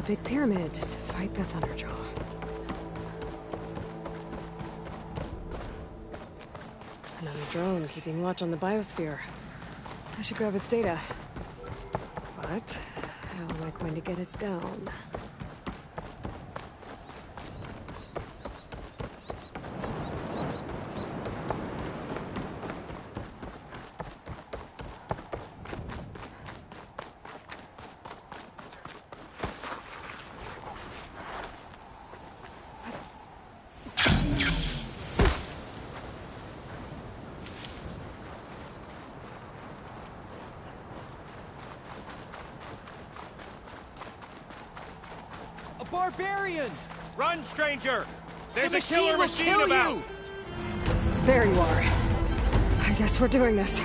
big pyramid to fight the Thunderjaw. Another drone keeping watch on the biosphere. I should grab its data. But how am I going to get it down? Barbarian! Run, stranger! There's The a killer machine machine will kill about! you! There you are. I guess we're doing this.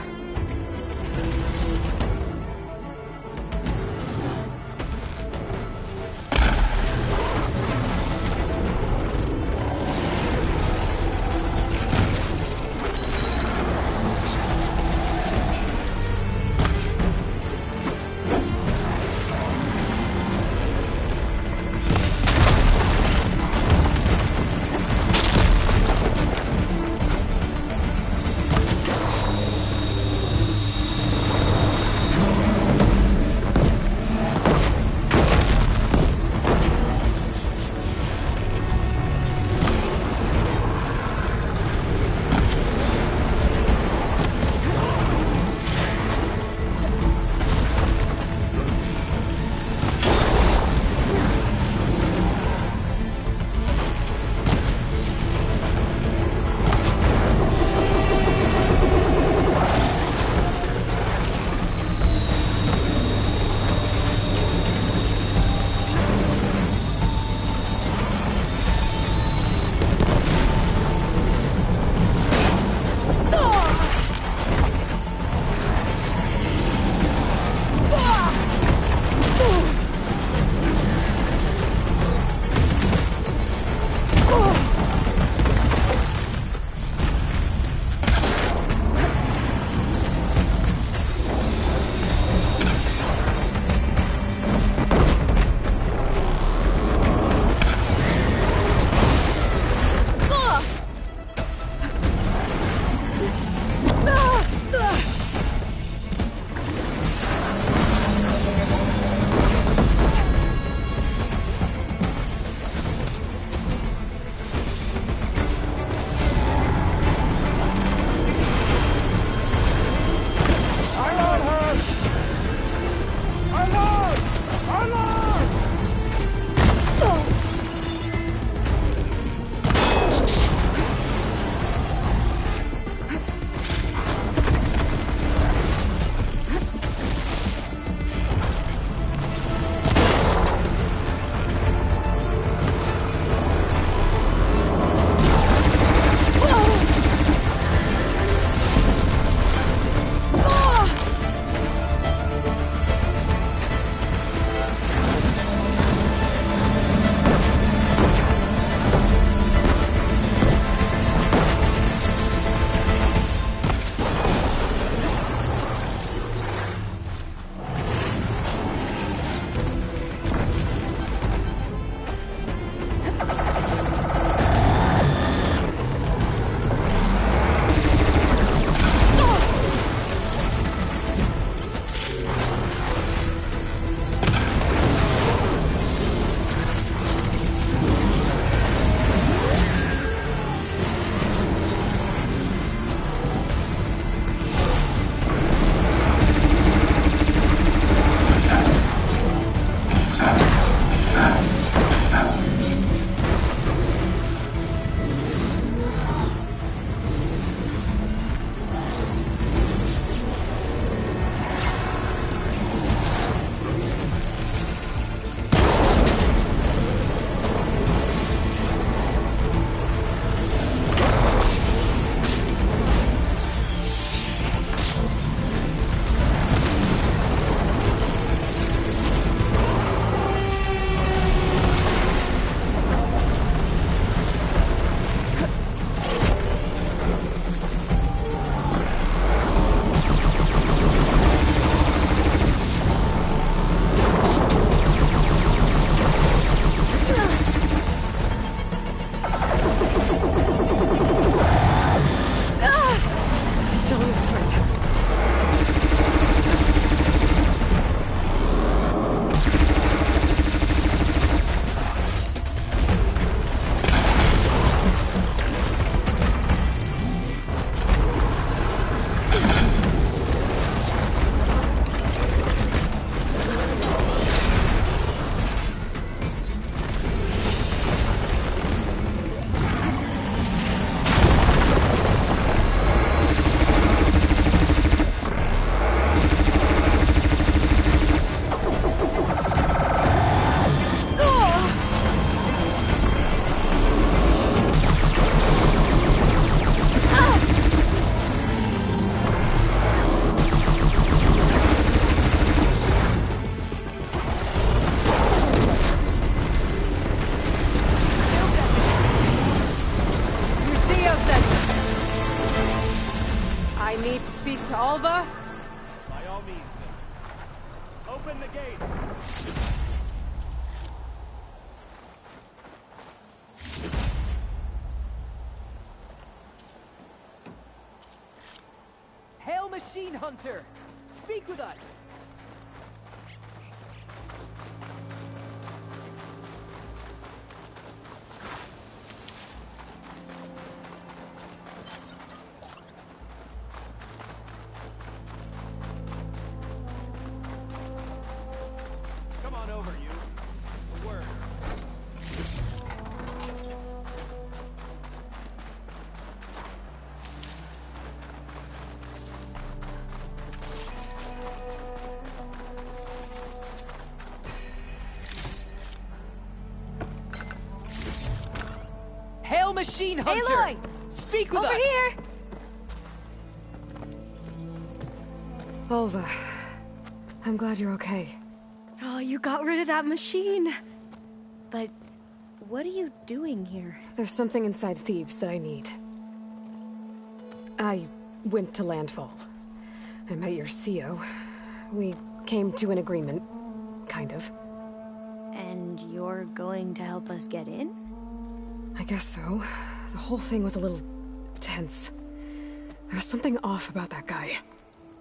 Volva! By all means, then. Open the gate. Hail Machine Hunter! Speak with us! Come on over, you. A word. Hail Machine Hunter! Aloy! Speak with Over us! here! Volva, I'm glad you're okay. Oh, you got rid of that machine. But what are you doing here? There's something inside Thebes that I need. I went to Landfall. I met your CO. We came to an agreement, kind of. And you're going to help us get in? I guess so. The whole thing was a little tense. There was something off about that guy.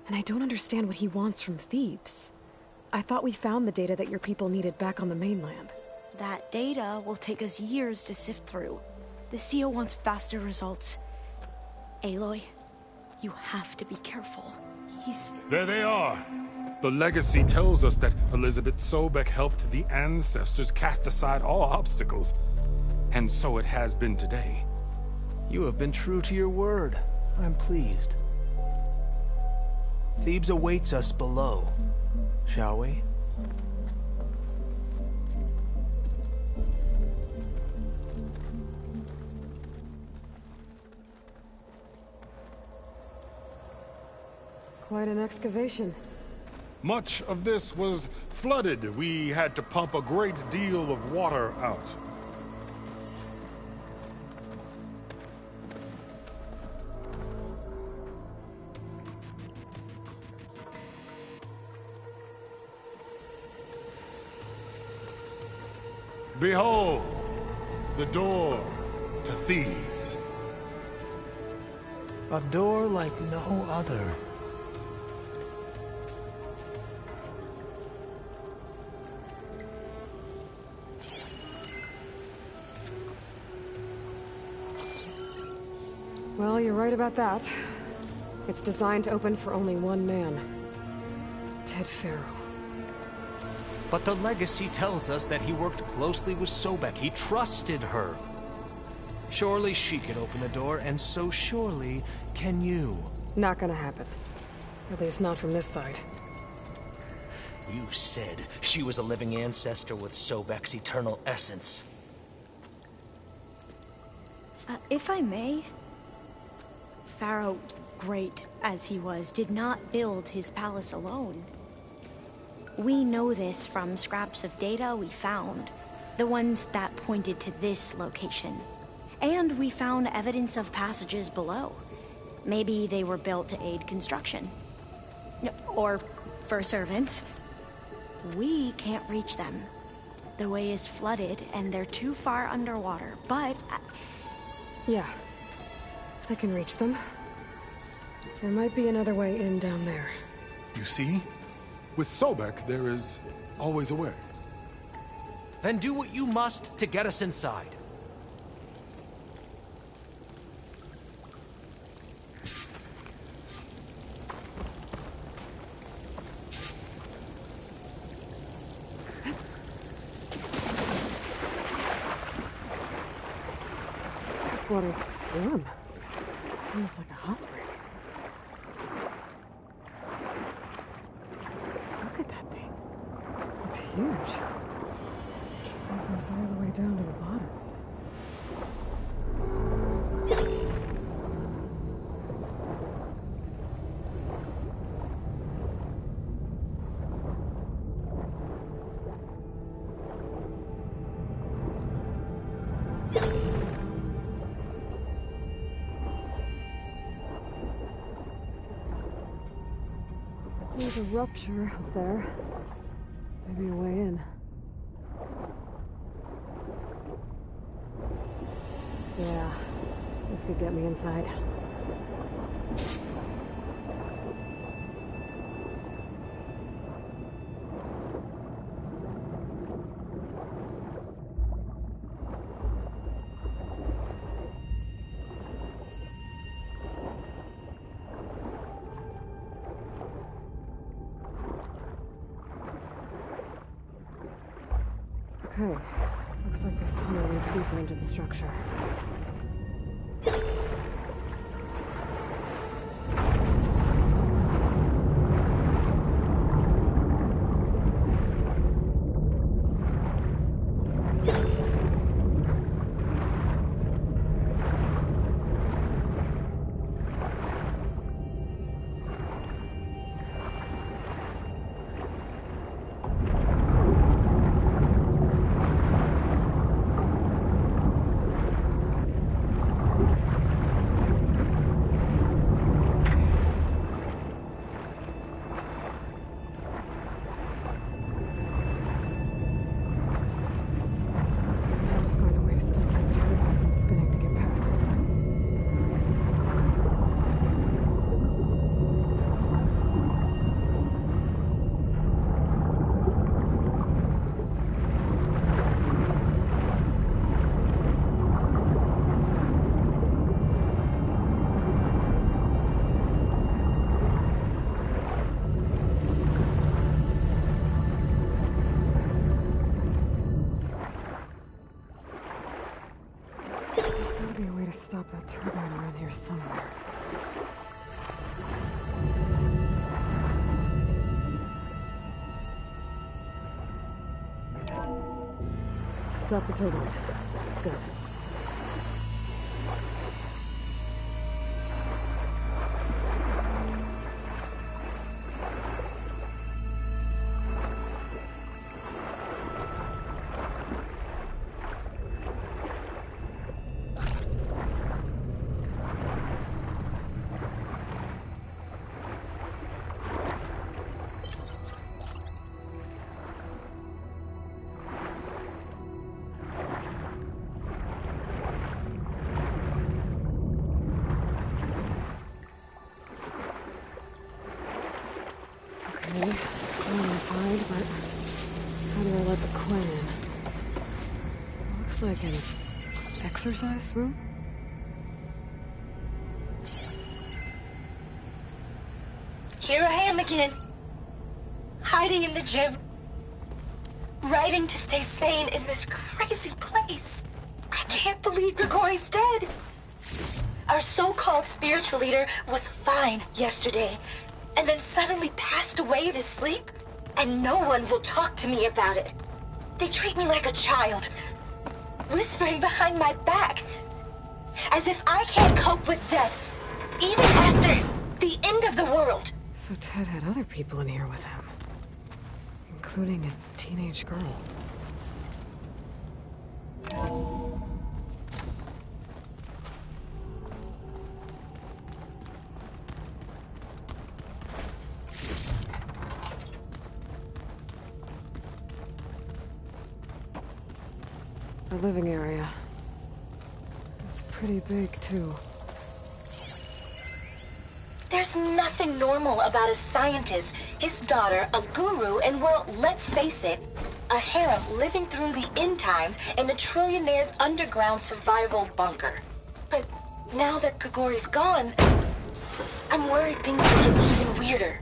And I don't understand what he wants from Thebes. I thought we found the data that your people needed back on the mainland. That data will take us years to sift through. The CO wants faster results. Aloy, you have to be careful. He's... There they are. The legacy tells us that Elizabeth Sobek helped the ancestors cast aside all obstacles. And so it has been today. You have been true to your word. I'm pleased. Thebes awaits us below. Shall we? Quite an excavation. Much of this was flooded. We had to pump a great deal of water out. Behold, the door to Thebes. A door like no other. Well, you're right about that. It's designed to open for only one man. Ted Faro. But the legacy tells us that he worked closely with Sobek. He trusted her. Surely she can open the door, and so surely can you. Not gonna happen. At least not from this side. You said she was a living ancestor with Sobek's eternal essence. If I may, Pharaoh, great as he was, did not build his palace alone. We know this from scraps of data we found, the ones that pointed to this location. And we found evidence of passages below. Maybe they were built to aid construction. Or for servants. We can't reach them. The way is flooded and they're too far underwater, but... Yeah. I can reach them. There might be another way in down there. You see? With Sobek, there is always a way. Then do what you must to get us inside. This water's warm. Almost like a hot spring. Look at that thing. It's huge. It goes all the way down to the bottom. There's a rupture up there. Maybe a way in. Yeah, this could get me inside. Okay, looks like this tunnel leads deeper into the structure. Stop that turbine around here somewhere. Stop the turbine. Good. Okay, I'm inside, but how do I let the Quen in? Looks like an exercise room? Here I am again, hiding in the gym, writing to stay sane in this crazy place. I can't believe Grigori's dead. Our so-called spiritual leader was fine yesterday, and then suddenly passed away in his sleep, and no one will talk to me about it. They treat me like a child, whispering behind my back, as if I can't cope with death, even after the end of the world. So Ted had other people in here with him, including a teenage girl. The living area. It's pretty big, too. There's nothing normal about a scientist, his daughter, a guru, and well, let's face it, a harem living through the end times in a trillionaire's underground survival bunker. But now that Grigori's gone, I'm worried things will get even weirder.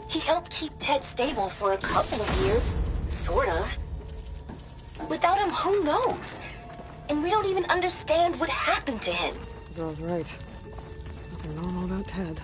He helped keep Ted stable for a couple of years, sort of. Without him, who knows? And we don't even understand what happened to him. The girl's right. Nothing normal about Ted.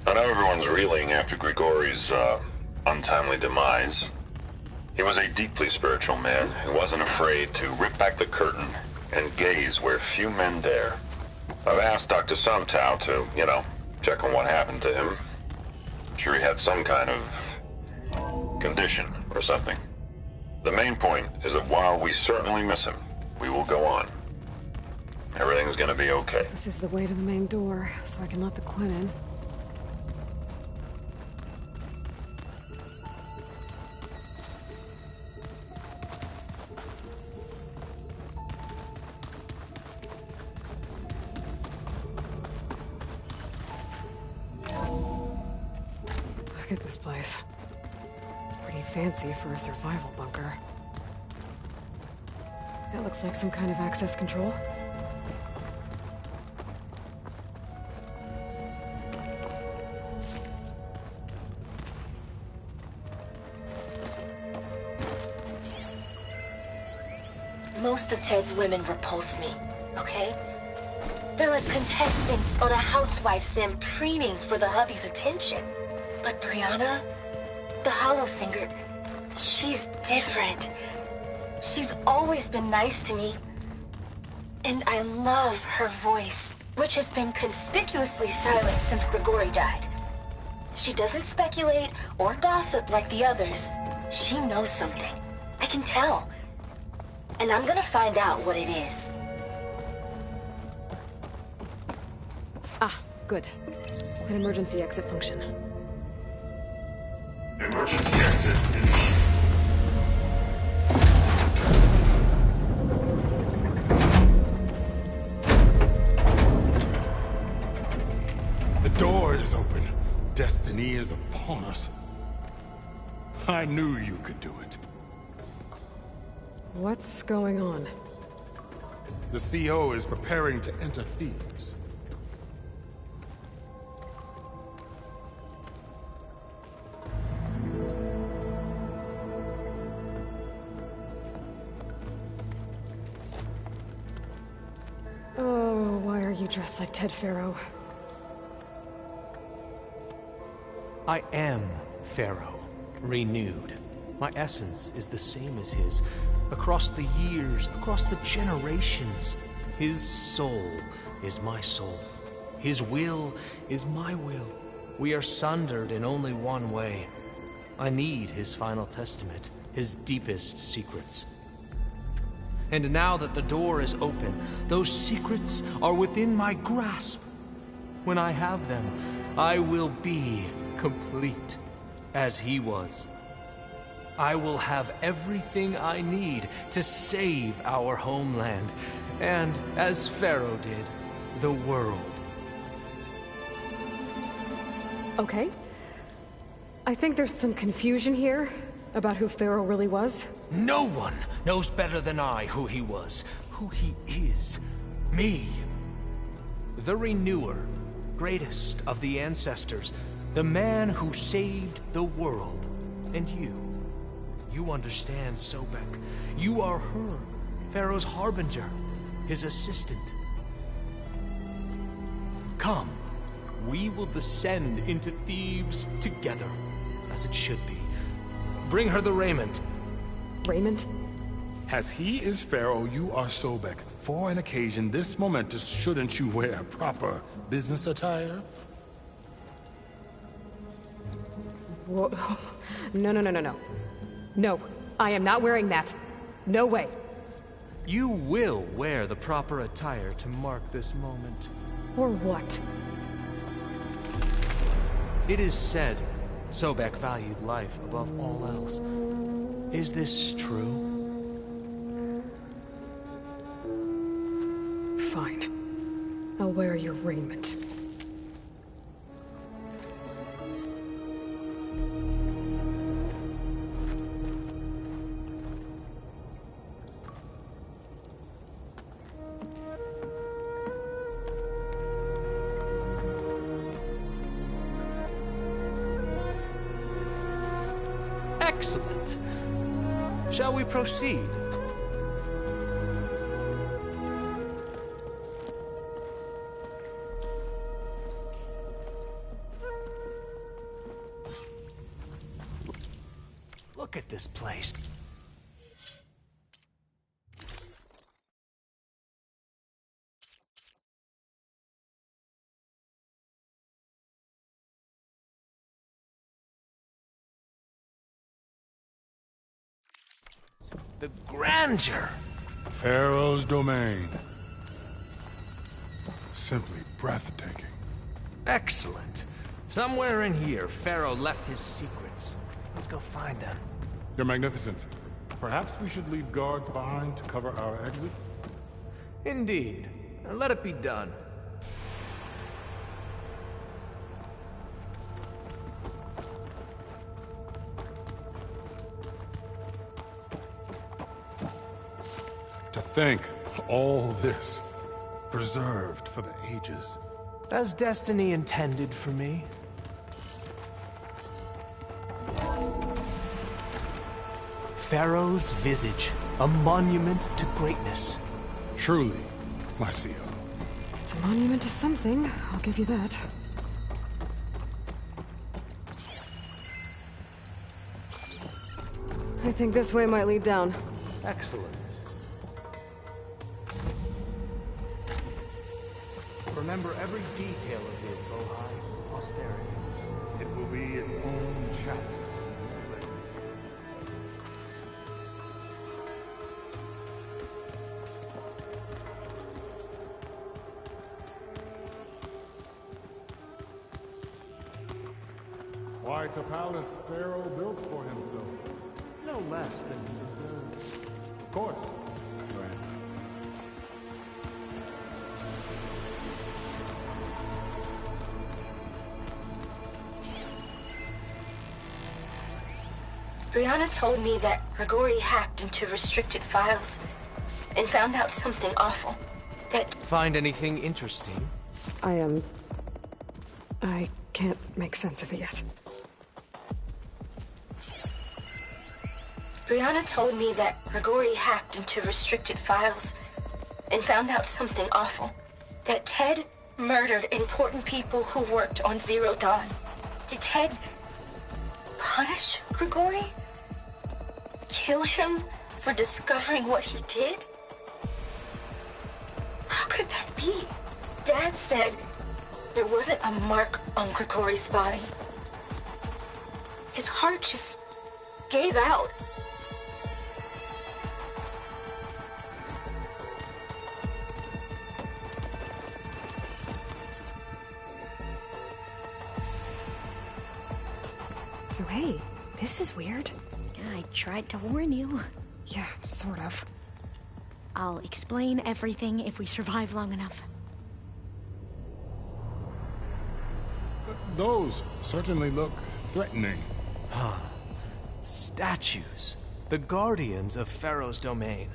I know everyone's reeling after Grigori's, untimely demise. He was a deeply spiritual man who wasn't afraid to rip back the curtain and gaze where few men dare. I've asked Dr. Sumtow to, check on what happened to him. I'm sure he had some kind of condition or something. The main point is that while we certainly miss him, we will go on. Everything's gonna be okay. This is the way to the main door, so I can let the Quinn in. Look at this place. It's pretty fancy for a survival bunker. That looks like some kind of access control. Most of Ted's women repulse me, okay? They're like contestants or the housewives and preening for the hubby's attention. But Brianna, the Hollow Singer, she's different. She's always been nice to me. And I love her voice, which has been conspicuously silent since Grigori died. She doesn't speculate or gossip like the others. She knows something. I can tell. And I'm gonna find out what it is. Ah, good. An emergency exit function. Emergency exit initiated. The door is open. Destiny is upon us. I knew you could do it. What's going on? The CO is preparing to enter Thebes. Oh, why are you dressed like Ted Faro? I am Pharaoh, renewed. My essence is the same as his. Across the years, across the generations. His soul is my soul. His will is my will. We are sundered in only one way. I need his final testament, his deepest secrets. And now that the door is open, those secrets are within my grasp. When I have them, I will be complete, as he was. I will have everything I need to save our homeland, and, as Pharaoh did, the world. Okay. I think there's some confusion here about who Pharaoh really was. No one knows better than I who he was, who he is. Me. The Renewer, greatest of the ancestors, the man who saved the world. And you. You understand, Sobek. You are her, Pharaoh's harbinger, his assistant. Come, we will descend into Thebes together, as it should be. Bring her the raiment. Raymond? As he is Pharaoh, you are Sobek. For an occasion this momentous, shouldn't you wear proper business attire? Whoa. No. No, I am not wearing that. No way. You will wear the proper attire to mark this moment. Or what? It is said Sobek valued life above all else. Is this true? Fine. I'll wear your raiment. Excellent. Shall we proceed? Look at this place. The grandeur! Pharaoh's domain. Simply breathtaking. Excellent. Somewhere in here, Pharaoh left his secrets. Let's go find them. Your Magnificence, perhaps we should leave guards behind to cover our exits? Indeed. Now let it be done. To think, all this, preserved for the ages. As destiny intended for me. Pharaoh's visage, a monument to greatness. Truly, my CEO. It's a monument to something, I'll give you that. I think this way might lead down. Excellent. Remember every detail of this, O High Posterity. It will be its own chapter. Quite a palace Pharaoh built for himself. No less than he deserves. Of course, Grand. Brianna told me that Grigori hacked into restricted files and found out something awful. That... Find anything interesting? I can't make sense of it yet. Brianna told me that Grigori hacked into restricted files and found out something awful. That Ted murdered important people who worked on Zero Dawn. Did Ted punish Grigori? Kill him for discovering what he did? How could that be? Dad said there wasn't a mark on Grigori's body. His heart just gave out. So hey, this is weird. I tried to warn you. Yeah, sort of. I'll explain everything if we survive long enough. Those certainly look threatening. Statues. The guardians of Pharaoh's domain.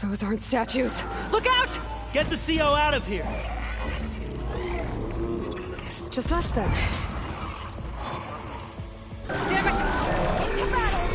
Those aren't statues. Look out! Get the CO out of here! Guess it's just us then. Damn it! Into battle!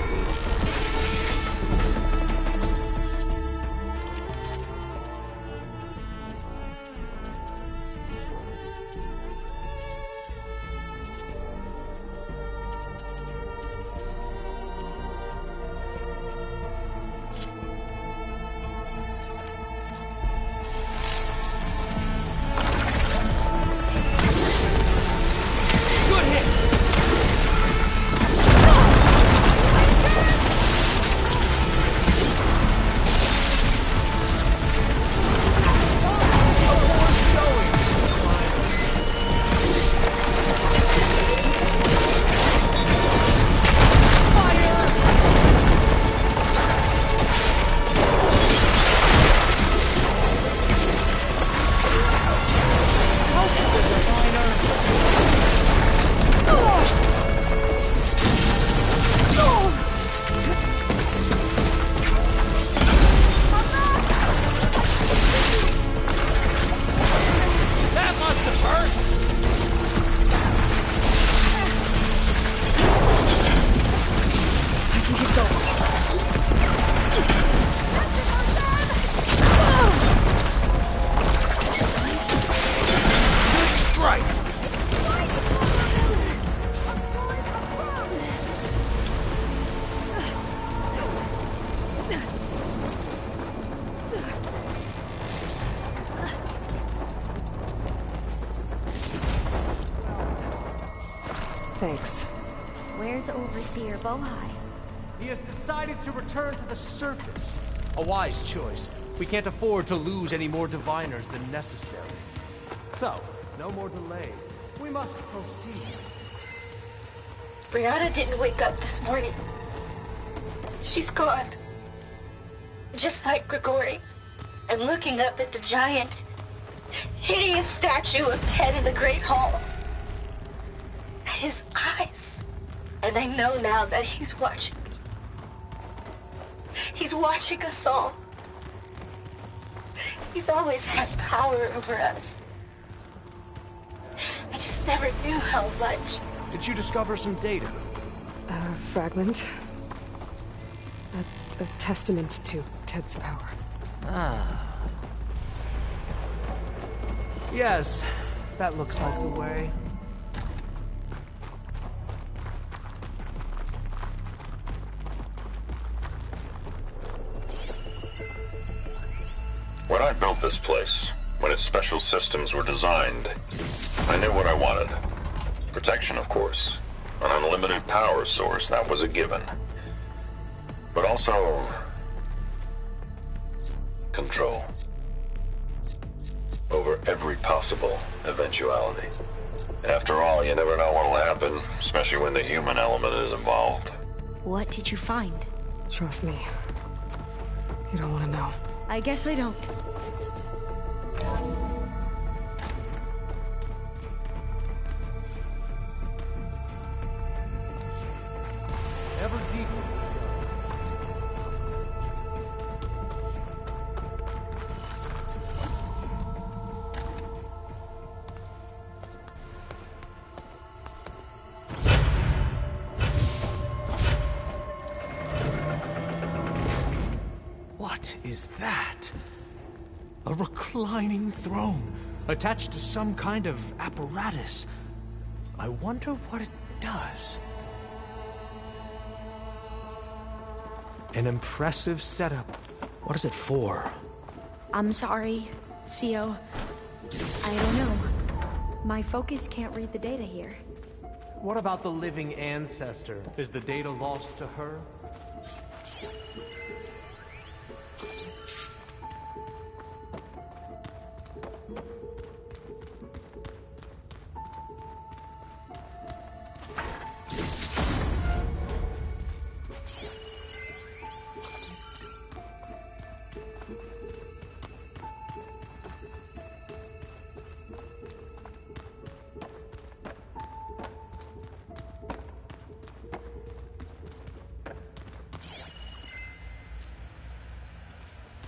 Thanks. Where's Overseer Bohai? He has decided to return to the surface. A wise choice. We can't afford to lose any more diviners than necessary. So, no more delays. We must proceed. Brianna didn't wake up this morning. She's gone. Just like Grigori. I'm looking up at the giant, hideous statue of Ted in the Great Hall. At his eyes. And I know now that he's watching me. He's watching us all. He's always had power over us. I just never knew how much. Did you discover some data? A fragment. A testament to Ted's power. Ah. Yes, that looks like the way. When I built this place, when its special systems were designed, I knew what I wanted. Protection, of course. An unlimited power source, that was a given. But also... control. Over every possible eventuality. After all, you never know what'll happen, especially when the human element is involved. What did you find? Trust me. You don't want to know. I guess I don't. Ever deeper. What is that? A reclining throne, attached to some kind of apparatus. I wonder what it does. An impressive setup. What is it for? I'm sorry, CO. I don't know. My focus can't read the data here. What about the living ancestor? Is the data lost to her?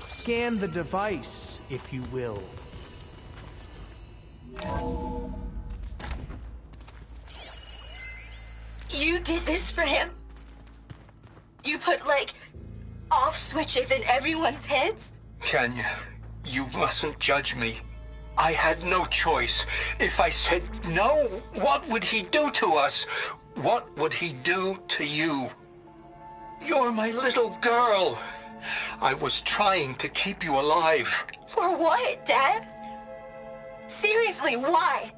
Scan the device, if you will. You did this for him? You put, like, off switches in everyone's heads? Kenya, you mustn't judge me. I had no choice. If I said no, what would he do to us? What would he do to you? You're my little girl. I was trying to keep you alive. For what, Dad? Seriously, why?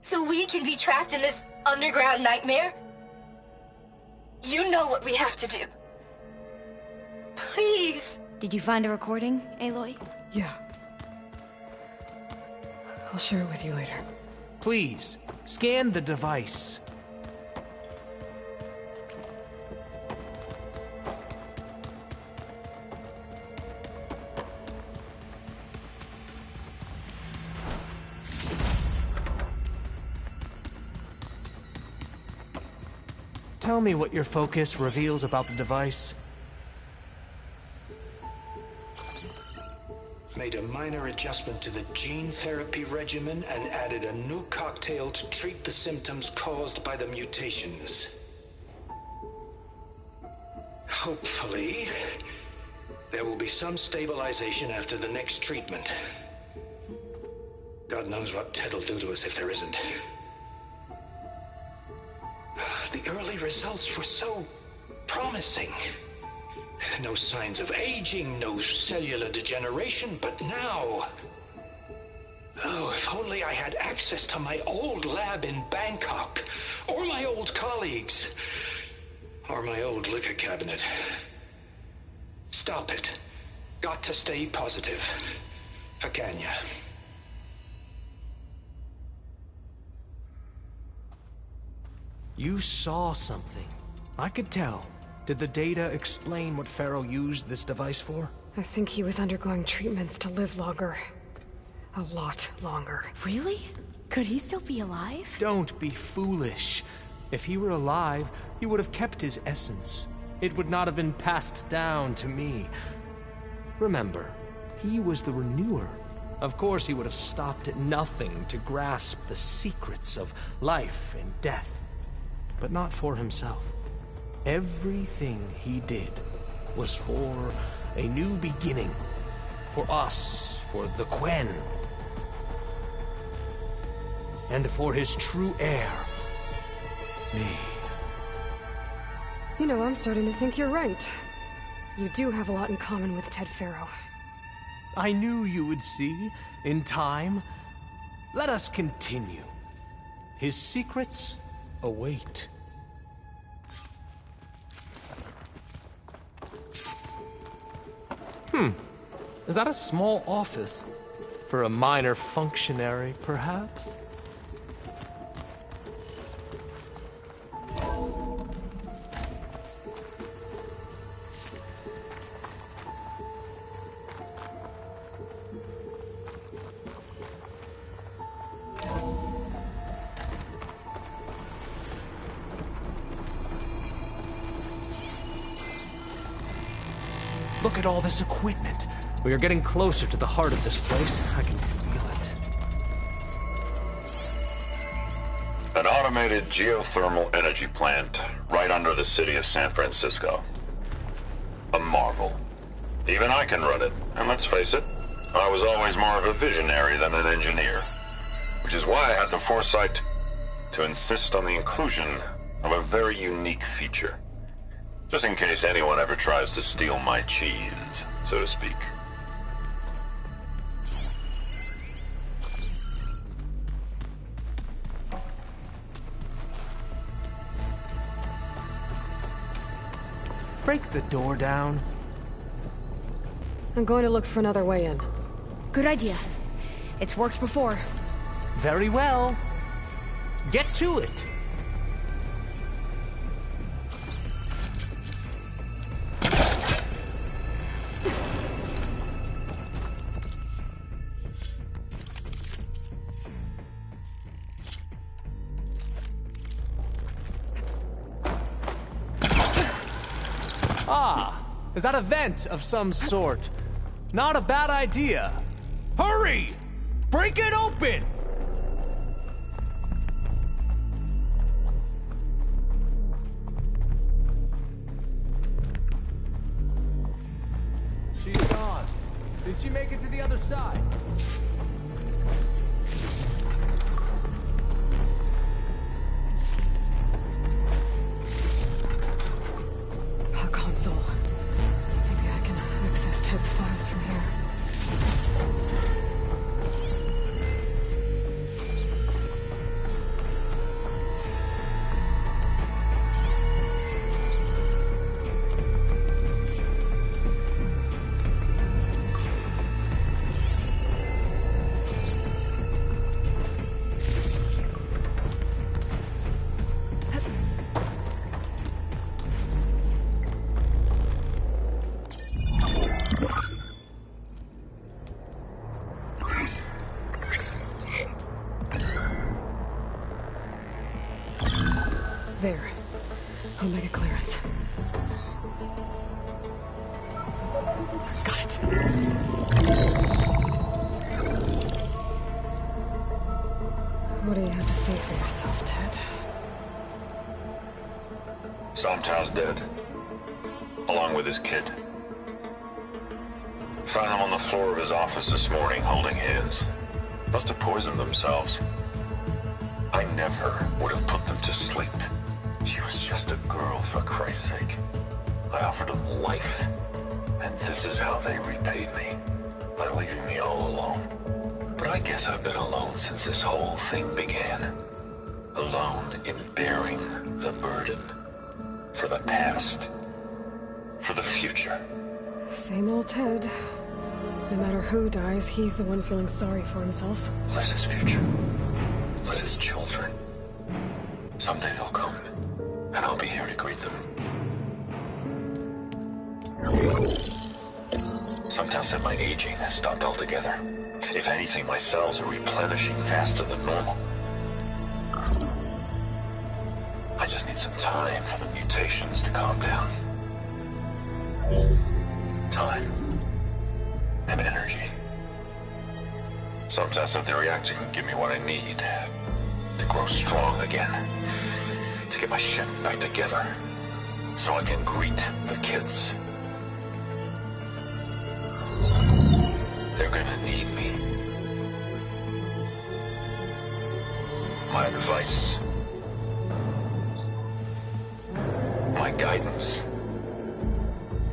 So we can be trapped in this underground nightmare? You know what we have to do. Please. Did you find a recording, Aloy? Yeah. I'll share it with you later. Please, scan the device. Tell me what your focus reveals about the device. Made a minor adjustment to the gene therapy regimen and added a new cocktail to treat the symptoms caused by the mutations. Hopefully, there will be some stabilization after the next treatment. God knows what Ted will do to us if there isn't. The early results were so promising. No signs of aging, no cellular degeneration, but now... Oh, if only I had access to my old lab in Bangkok, or my old colleagues, or my old liquor cabinet. Stop it. Got to stay positive. For Kenya. You saw something. I could tell. Did the data explain what Pharaoh used this device for? I think he was undergoing treatments to live longer. A lot longer. Really? Could he still be alive? Don't be foolish. If he were alive, he would have kept his essence. It would not have been passed down to me. Remember, he was the renewer. Of course he would have stopped at nothing to grasp the secrets of life and death. But not for himself. Everything he did was for a new beginning. For us, for the Quen. And for his true heir, me. You know, I'm starting to think you're right. You do have a lot in common with Ted Pharaoh. I knew you would see, in time. Let us continue. His secrets await. Is that a small office? For a minor functionary, perhaps? Look at all this equipment. We are getting closer to the heart of this place. I can feel it. An automated geothermal energy plant right under the city of San Francisco. A marvel. Even I can run it, and let's face it, I was always more of a visionary than an engineer. Which is why I had the foresight to insist on the inclusion of a very unique feature. Just in case anyone ever tries to steal my cheese, so to speak. Break the door down. I'm going to look for another way in. Good idea. It's worked before. Very well. Get to it. Ah, is that a vent of some sort? Not a bad idea. Hurry! Break it open! She's gone. Did she make it to the other side? A console. Maybe I can access Ted's files from here. There. Omega clearance. Got it. What do you have to say for yourself, Ted? Somtow's dead. Along with his kid. Found them on the floor of his office this morning, holding hands. Must have poisoned themselves. I never would have put them to sleep. She was just a girl, for Christ's sake. I offered them life, and this is how they repaid me. By leaving me all alone. But I guess I've been alone since this whole thing began. Alone in bearing the burden. For the past. For the future. Same old Ted. No matter who dies, he's the one feeling sorry for himself. Liz's future. Liz's children. Someday they'll come, and I'll be here to greet them. Some tell said my aging has stopped altogether. If anything, my cells are replenishing faster than normal. I just need some time for the mutations to calm down. Time. And energy. Some test of the reactor can give me what I need to grow strong again. To get my shit back together. So I can greet the kids. They're gonna need me. My advice. My guidance.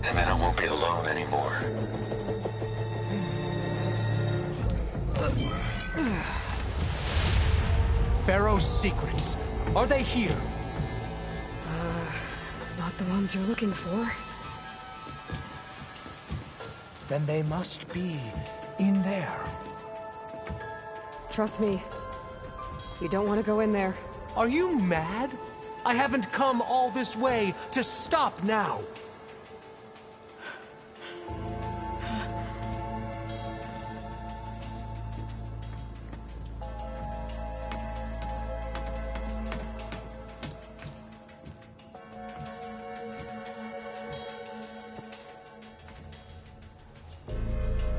And then I won't be alone anymore. Pharaoh's secrets. Are they here? Not the ones you're looking for. Then they must be in there. Trust me. You don't want to go in there. Are you mad? I haven't come all this way to stop now.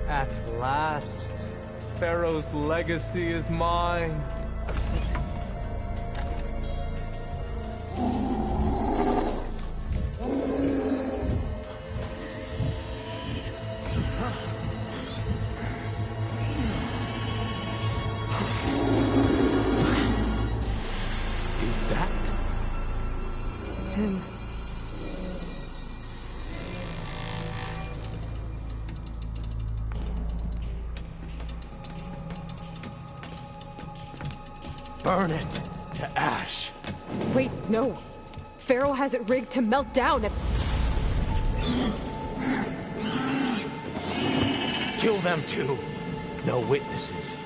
At last, Pharaoh's legacy is mine. Is that? It's him. Burn it to ash. Wait, no. Pharaoh has it rigged to melt down if... Kill them too. No witnesses.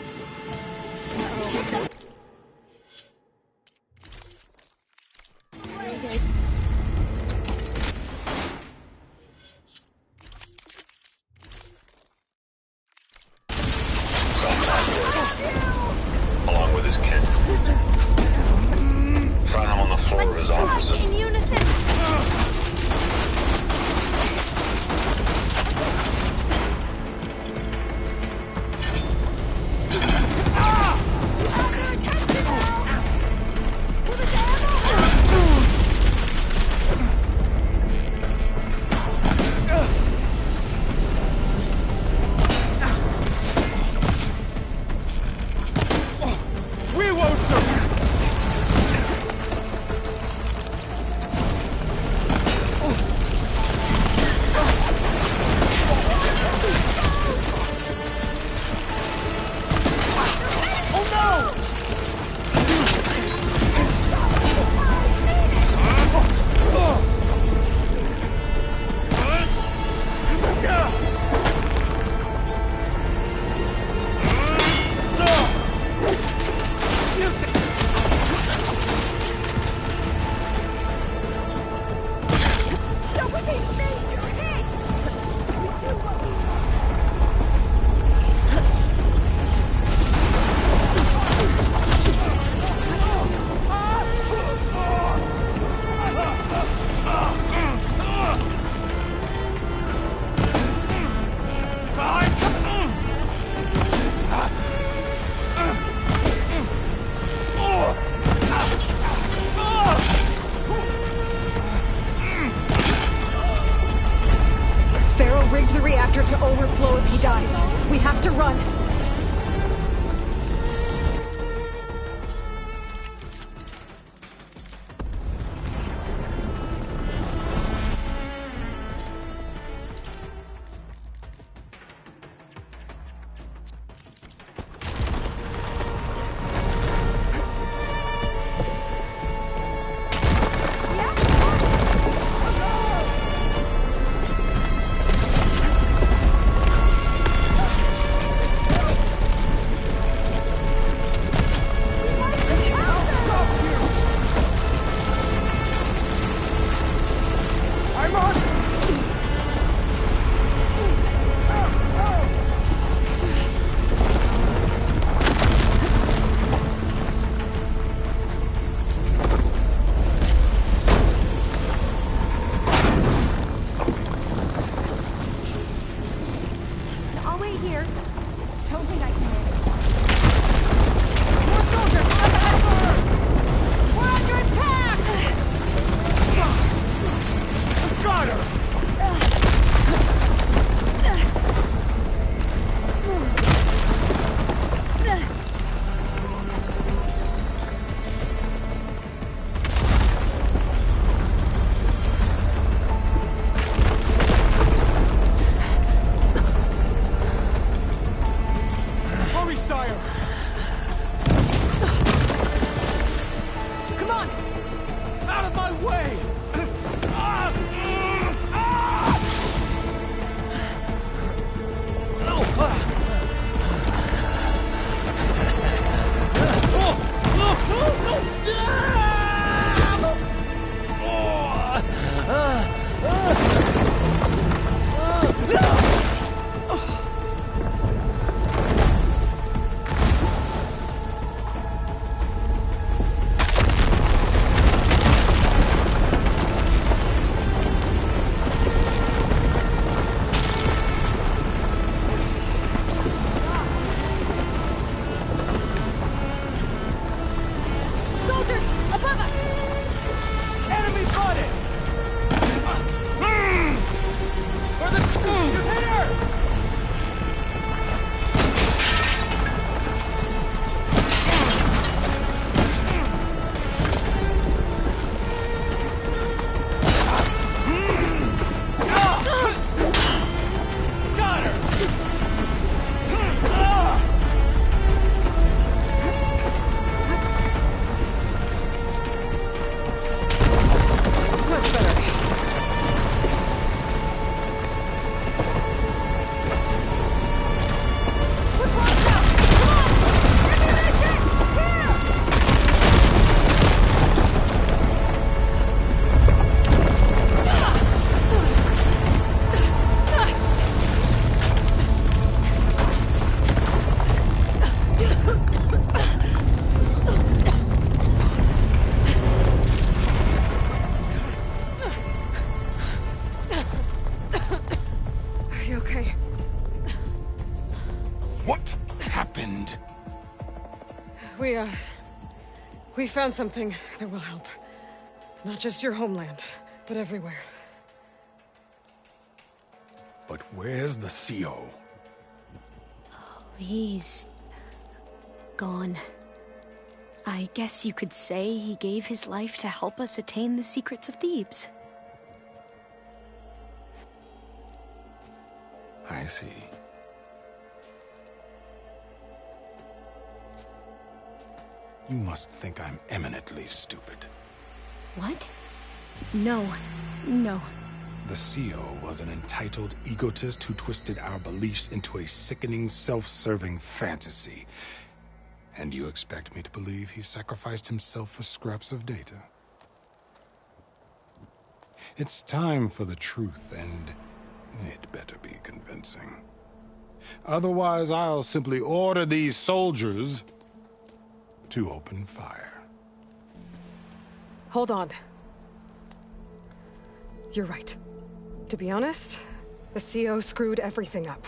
Along with his kid. Found him on the floor of his office. In unison. We won't surrender! Pharaoh rigged the reactor to overflow if he dies. We have to run. wait here. Don't think I can wait. More soldiers! On the Emperor! We're under attack! Got her! Hurry, sire! Come on! Out of my way! Soldiers! Above us! Enemy spotted! For the hit her! Got her! Much better. We're close now! Come on! Ammunition! Here! Are you okay? What happened? We found something that will help. Not just your homeland, but everywhere. But where's the CO? He's gone. I guess you could say he gave his life to help us attain the secrets of Thebes. I see. You must think I'm eminently stupid. What? No. No. The CO was an entitled egotist who twisted our beliefs into a sickening, self-serving fantasy. And you expect me to believe he sacrificed himself for scraps of data? It's time for the truth, and it better be convincing. Otherwise, I'll simply order these soldiers to open fire. Hold on. You're right. To be honest, the CO screwed everything up.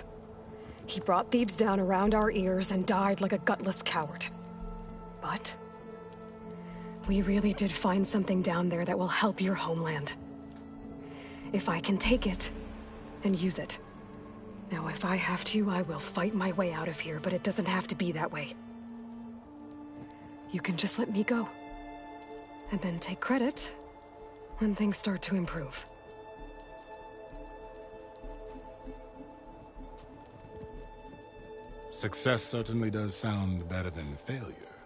He brought Thebes down around our ears and died like a gutless coward. But we really did find something down there that will help your homeland. If I can take it and use it. Now, if I have to, I will fight my way out of here, but it doesn't have to be that way. You can just let me go. And then take credit when things start to improve. Success certainly does sound better than failure.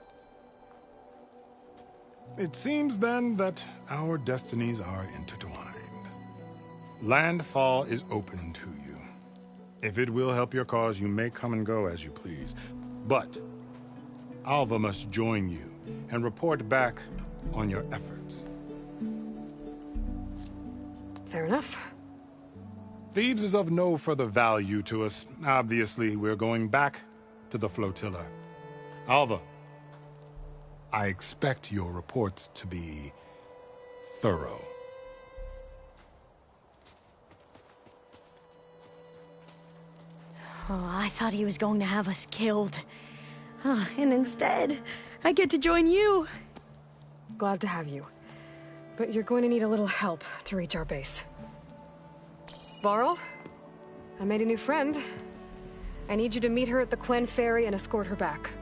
It seems then that our destinies are intertwined. Landfall is open to you. If it will help your cause, you may come and go as you please. But Alva must join you and report back on your efforts. Fair enough. Thebes is of no further value to us. Obviously, we're going back to the flotilla. Alva, I expect your reports to be thorough. Oh, I thought he was going to have us killed. And instead, I get to join you. Glad to have you. But you're going to need a little help to reach our base. Varl, I made a new friend. I need you to meet her at the Quen Ferry and escort her back.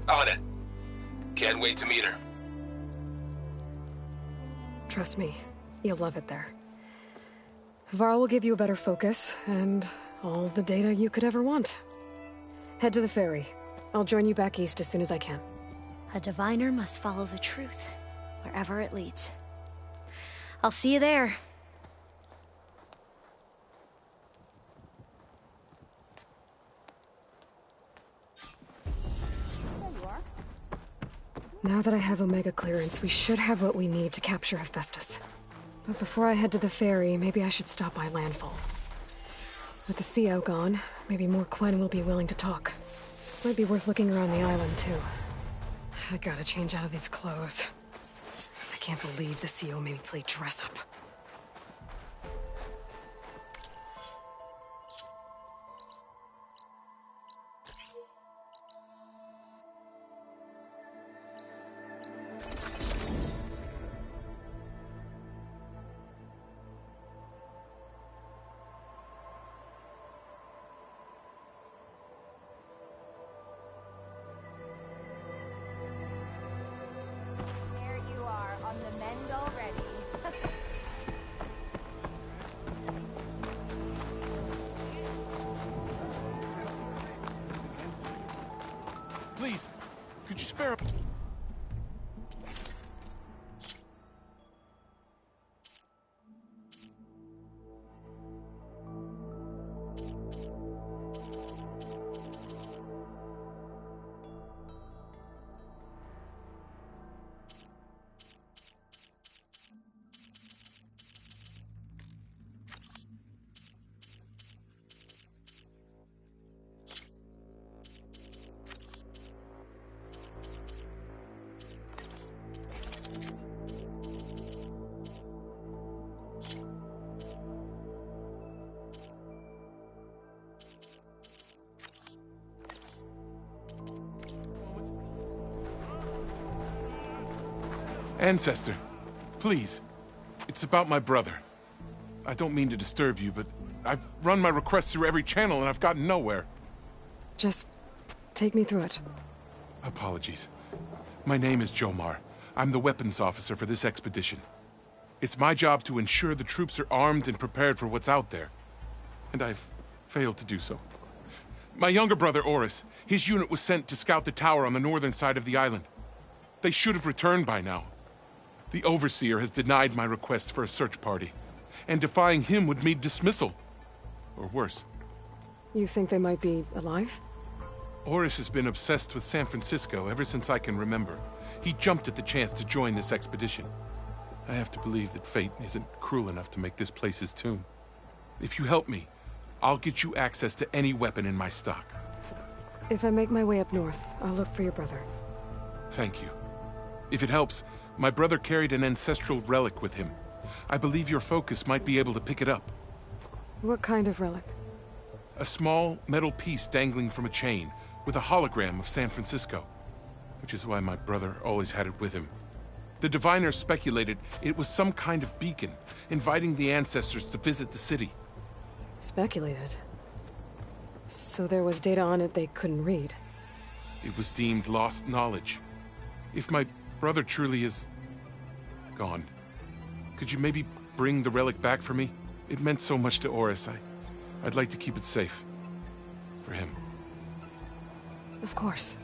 On it. Can't wait to meet her. Trust me, you'll love it there. Varl will give you a better focus, and all the data you could ever want. Head to the ferry. I'll join you back east as soon as I can. A diviner must follow the truth, wherever it leads. I'll see you there. Now that I have Omega clearance, we should have what we need to capture Hephaestus. But before I head to the ferry, maybe I should stop by Landfall. With the CO gone, maybe more Quen will be willing to talk. Might be worth looking around the island, too. I gotta change out of these clothes. I can't believe the CO made me play dress up. Please, could you spare... Ancestor, please. It's about my brother. I don't mean to disturb you, but I've run my requests through every channel and I've gotten nowhere. Just take me through it. Apologies. My name is Jomar. I'm the weapons officer for this expedition. It's my job to ensure the troops are armed and prepared for what's out there. And I've failed to do so. My younger brother, Oris, his unit was sent to scout the tower on the northern side of the island. They should have returned by now. The Overseer has denied my request for a search party, and defying him would mean dismissal. Or worse. You think they might be alive? Oris has been obsessed with San Francisco ever since I can remember. He jumped at the chance to join this expedition. I have to believe that fate isn't cruel enough to make this place his tomb. If you help me, I'll get you access to any weapon in my stock. If I make my way up north, I'll look for your brother. Thank you. If it helps, my brother carried an ancestral relic with him. I believe your focus might be able to pick it up. What kind of relic? A small metal piece dangling from a chain, with a hologram of San Francisco. Which is why my brother always had it with him. The diviners speculated it was some kind of beacon, inviting the ancestors to visit the city. Speculated? So there was data on it they couldn't read? It was deemed lost knowledge. If my brother truly is... gone, could you maybe bring the relic back for me? It meant so much to Oris. I'd like to keep it safe. For him. Of course.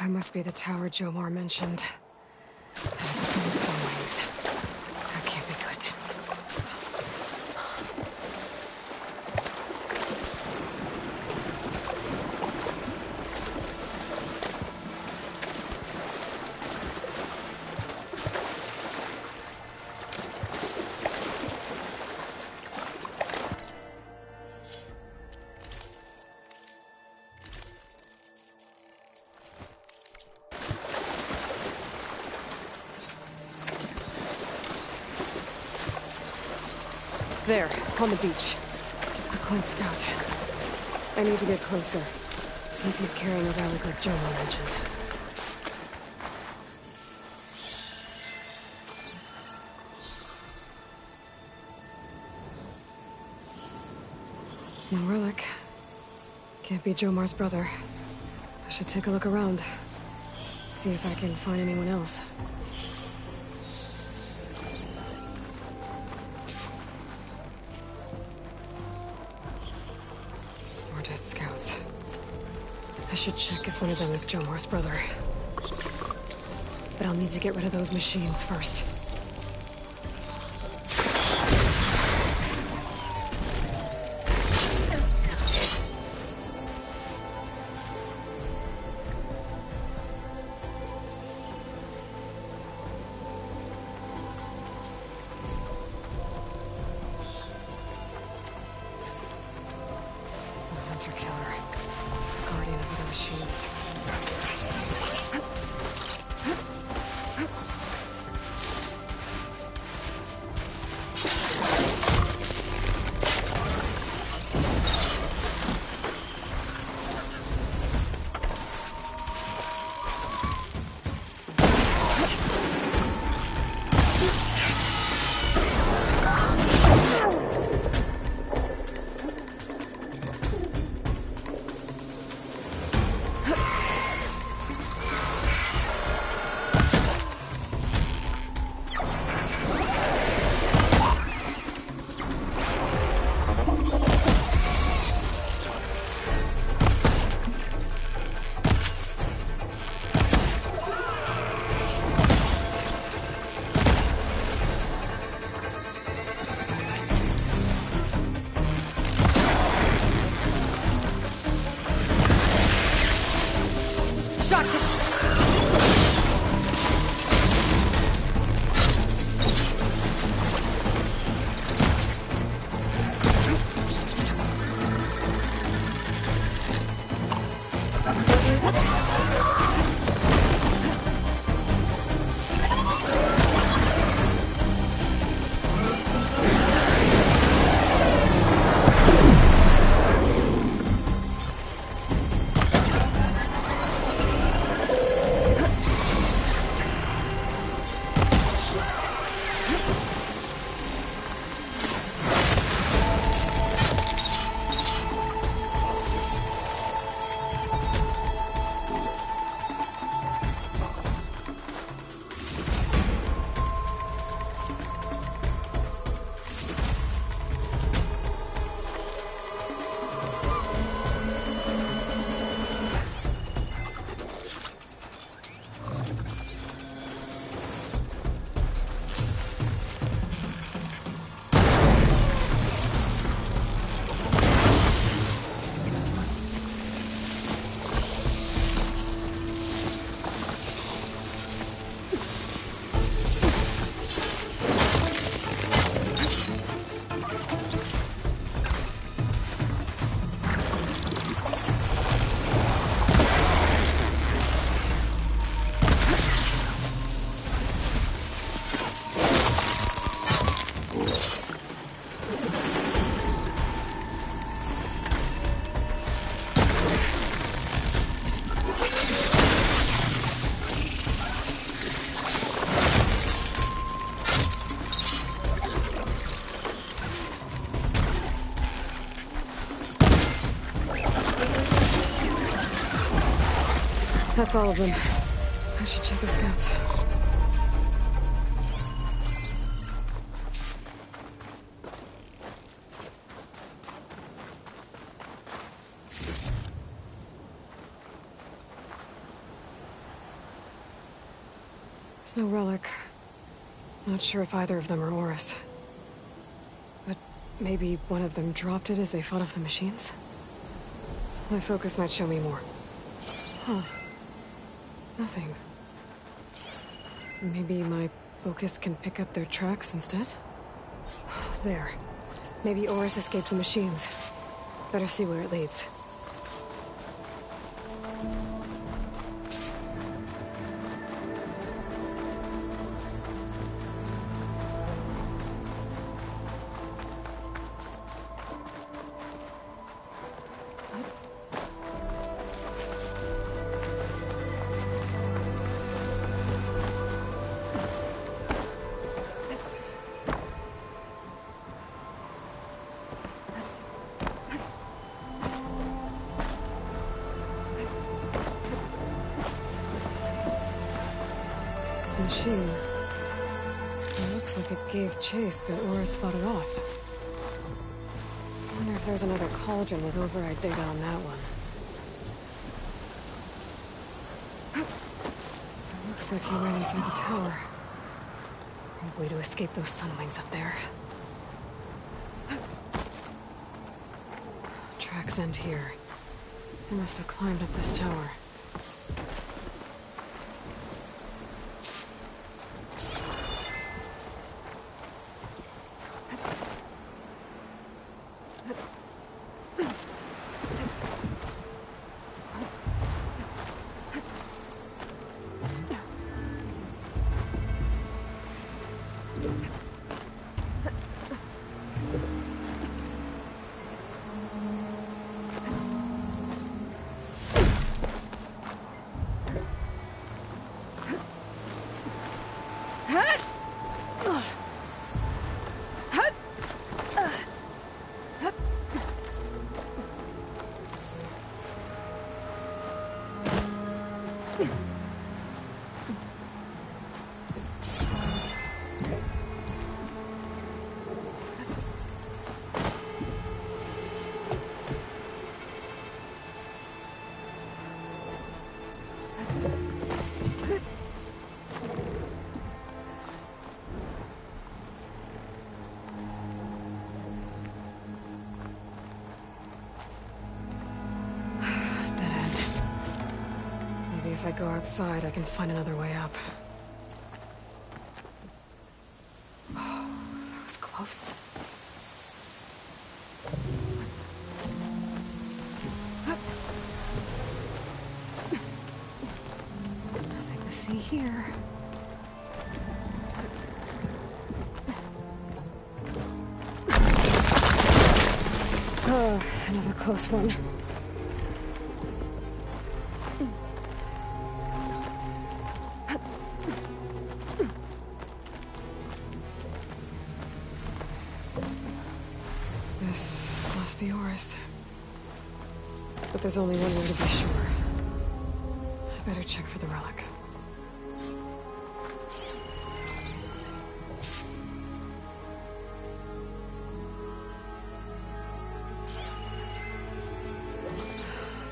That must be the tower Jomar mentioned. And it's full of sunrays. That can't be good. There, on the beach. A Quinn scout. I need to get closer. See if he's carrying a relic like Jomar mentioned. No relic. Can't be Jomar's brother. I should take a look around. See if I can find anyone else. Scouts. I should check if one of them is Jomar's brother. But I'll need to get rid of those machines first. Hunter-killer. Guardian of other machines. That's all of them. I should check the scouts. There's no relic. Not sure if either of them are Oris. But maybe one of them dropped it as they fought off the machines? My focus might show me more. Huh. Nothing. Maybe my focus can pick up their tracks instead? There. Maybe Oris escaped the machines. Better see where it leads. Machine. It looks like it gave chase, but Oris fought it off. I wonder if there's another cauldron with override data on that one. It looks like he ran inside the tower. No way to escape those sunwings up there. Tracks end here. He must have climbed up this tower. If I go outside, I can find another way up. Oh, that was close. Nothing to see here. Oh, another close one. This must be Oris. But there's only one way to be sure. I better check for the relic.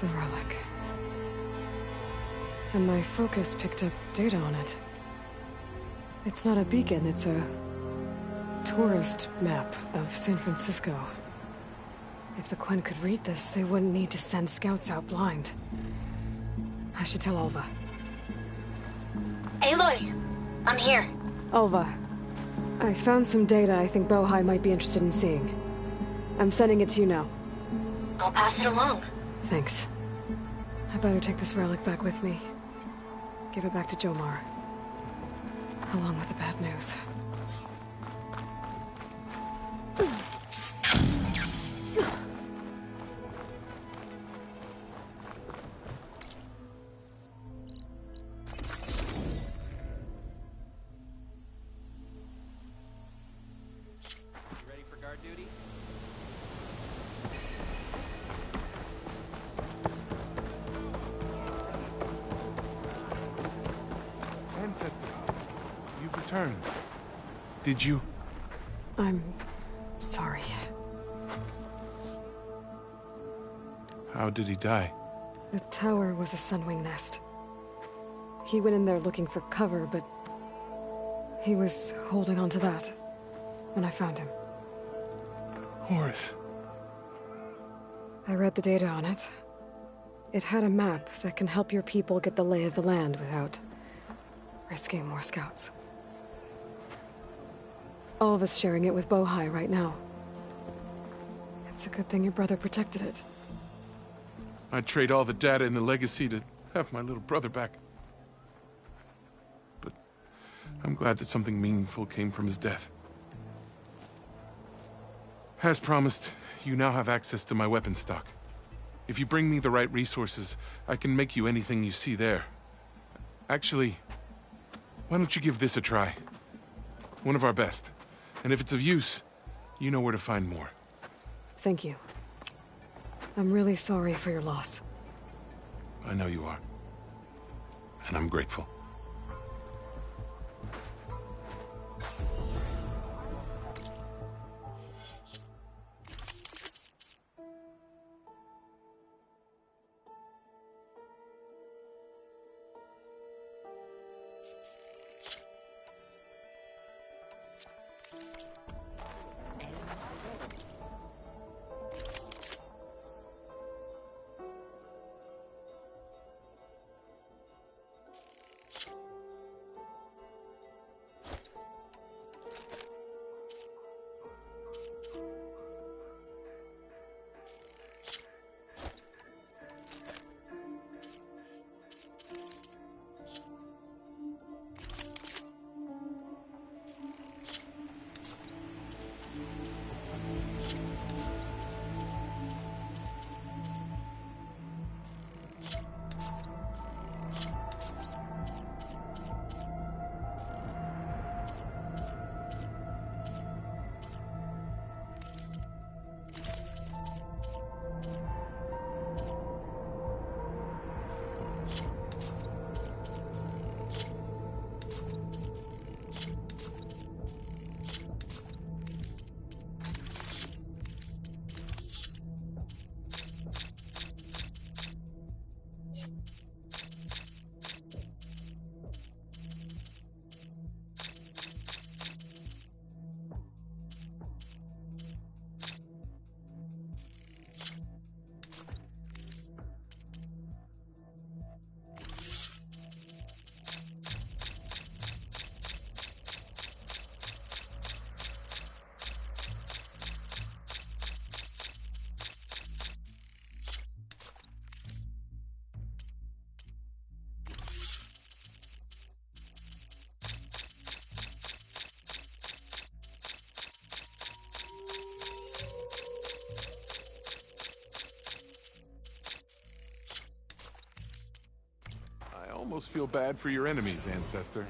The relic. And my focus picked up data on it. It's not a beacon, it's a tourist map of San Francisco. If the Quen could read this, they wouldn't need to send scouts out blind. I should tell Alva. Aloy! I'm here. Alva, I found some data I think Bohai might be interested in seeing. I'm sending it to you now. I'll pass it along. Thanks. I better take this relic back with me. Give it back to Jomar. Along with the bad news. You've returned. Did you? I'm sorry. How did he die? The tower was a sunwing nest. He went in there looking for cover, but He was holding on to that when I found him. Horus. I read the data on it. It had a map that can help your people get the lay of the land without risking more scouts. All of us sharing it with Bohai right now. It's a good thing your brother protected it. I'd trade all the data in the legacy to have my little brother back. But I'm glad that something meaningful came from his death. As promised, you now have access to my weapon stock. If you bring me the right resources, I can make you anything you see there. Actually, why don't you give this a try? One of our best. And if it's of use, you know where to find more. Thank you. I'm really sorry for your loss. I know you are. And I'm grateful. I almost feel bad for your enemies, Ancestor.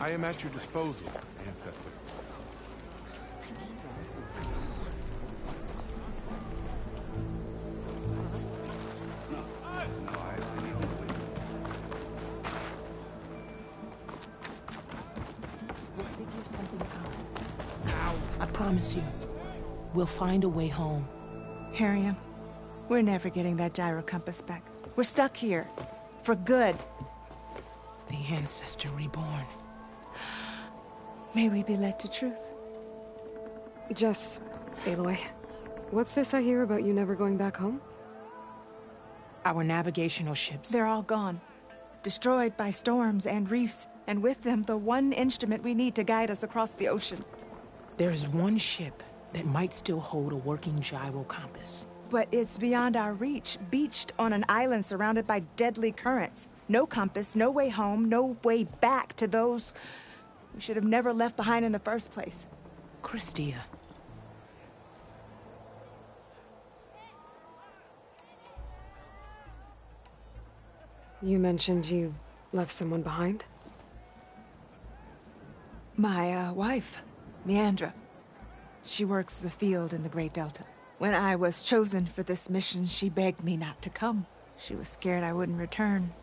I am at your disposal, Ancestor. I promise you, we'll find a way home. Harriam, we're never getting that gyro compass back. We're stuck here. For good. The Ancestor reborn. May we be led to truth. Jess, Aloy, What's this I hear about you never going back home? Our navigational ships. They're all gone. Destroyed by storms and reefs, and with them the one instrument we need to guide us across the ocean. There is one ship that might still hold a working gyro compass. But it's beyond our reach, beached on an island surrounded by deadly currents. No compass, no way home, no way back to those we should have never left behind in the first place. Christia. You mentioned you left someone behind? My, wife, Leandra. She works the field in the Great Delta. When I was chosen for this mission, she begged me not to come. She was scared I wouldn't return.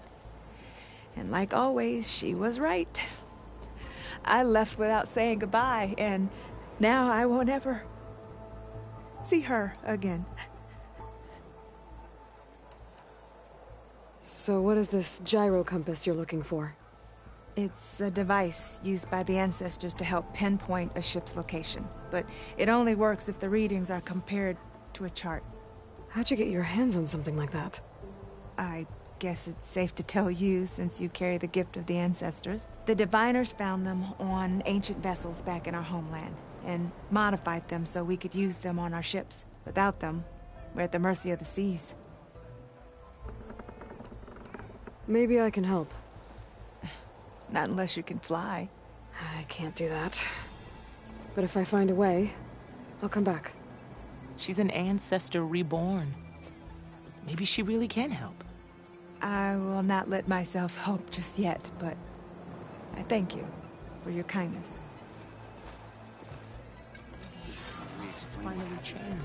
And like always, she was right. I left without saying goodbye, and now I won't ever see her again. So what is this gyro compass you're looking for? It's a device used by the ancestors to help pinpoint a ship's location. But it only works if the readings are compared to a chart. How'd you get your hands on something like that? I guess it's safe to tell you, since you carry the gift of the ancestors. The diviners found them on ancient vessels back in our homeland, and modified them so we could use them on our ships. Without them, we're at the mercy of the seas. Maybe I can help. Not unless you can fly. I can't do that. But if I find a way, I'll come back. She's an ancestor reborn. Maybe she really can help. I will not let myself hope just yet, but I thank you for your kindness. It's finally changed.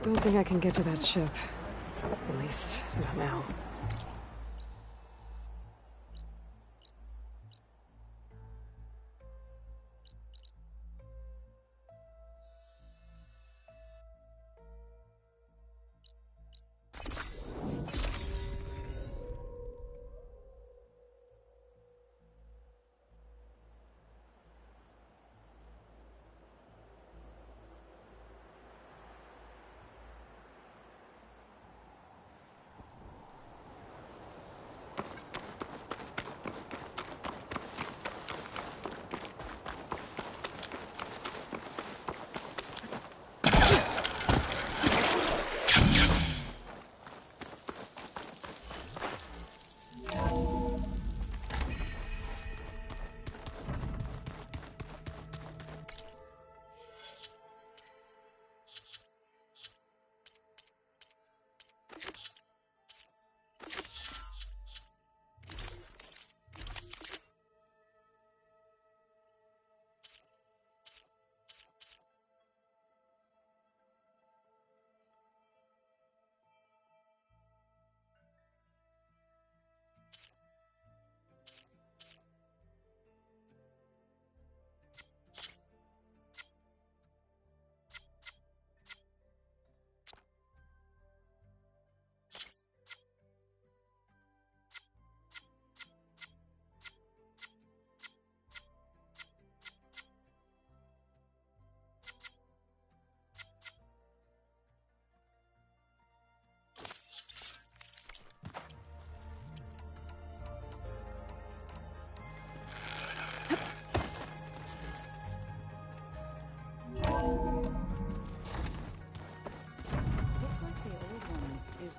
Don't think I can get to that ship. At least, not now.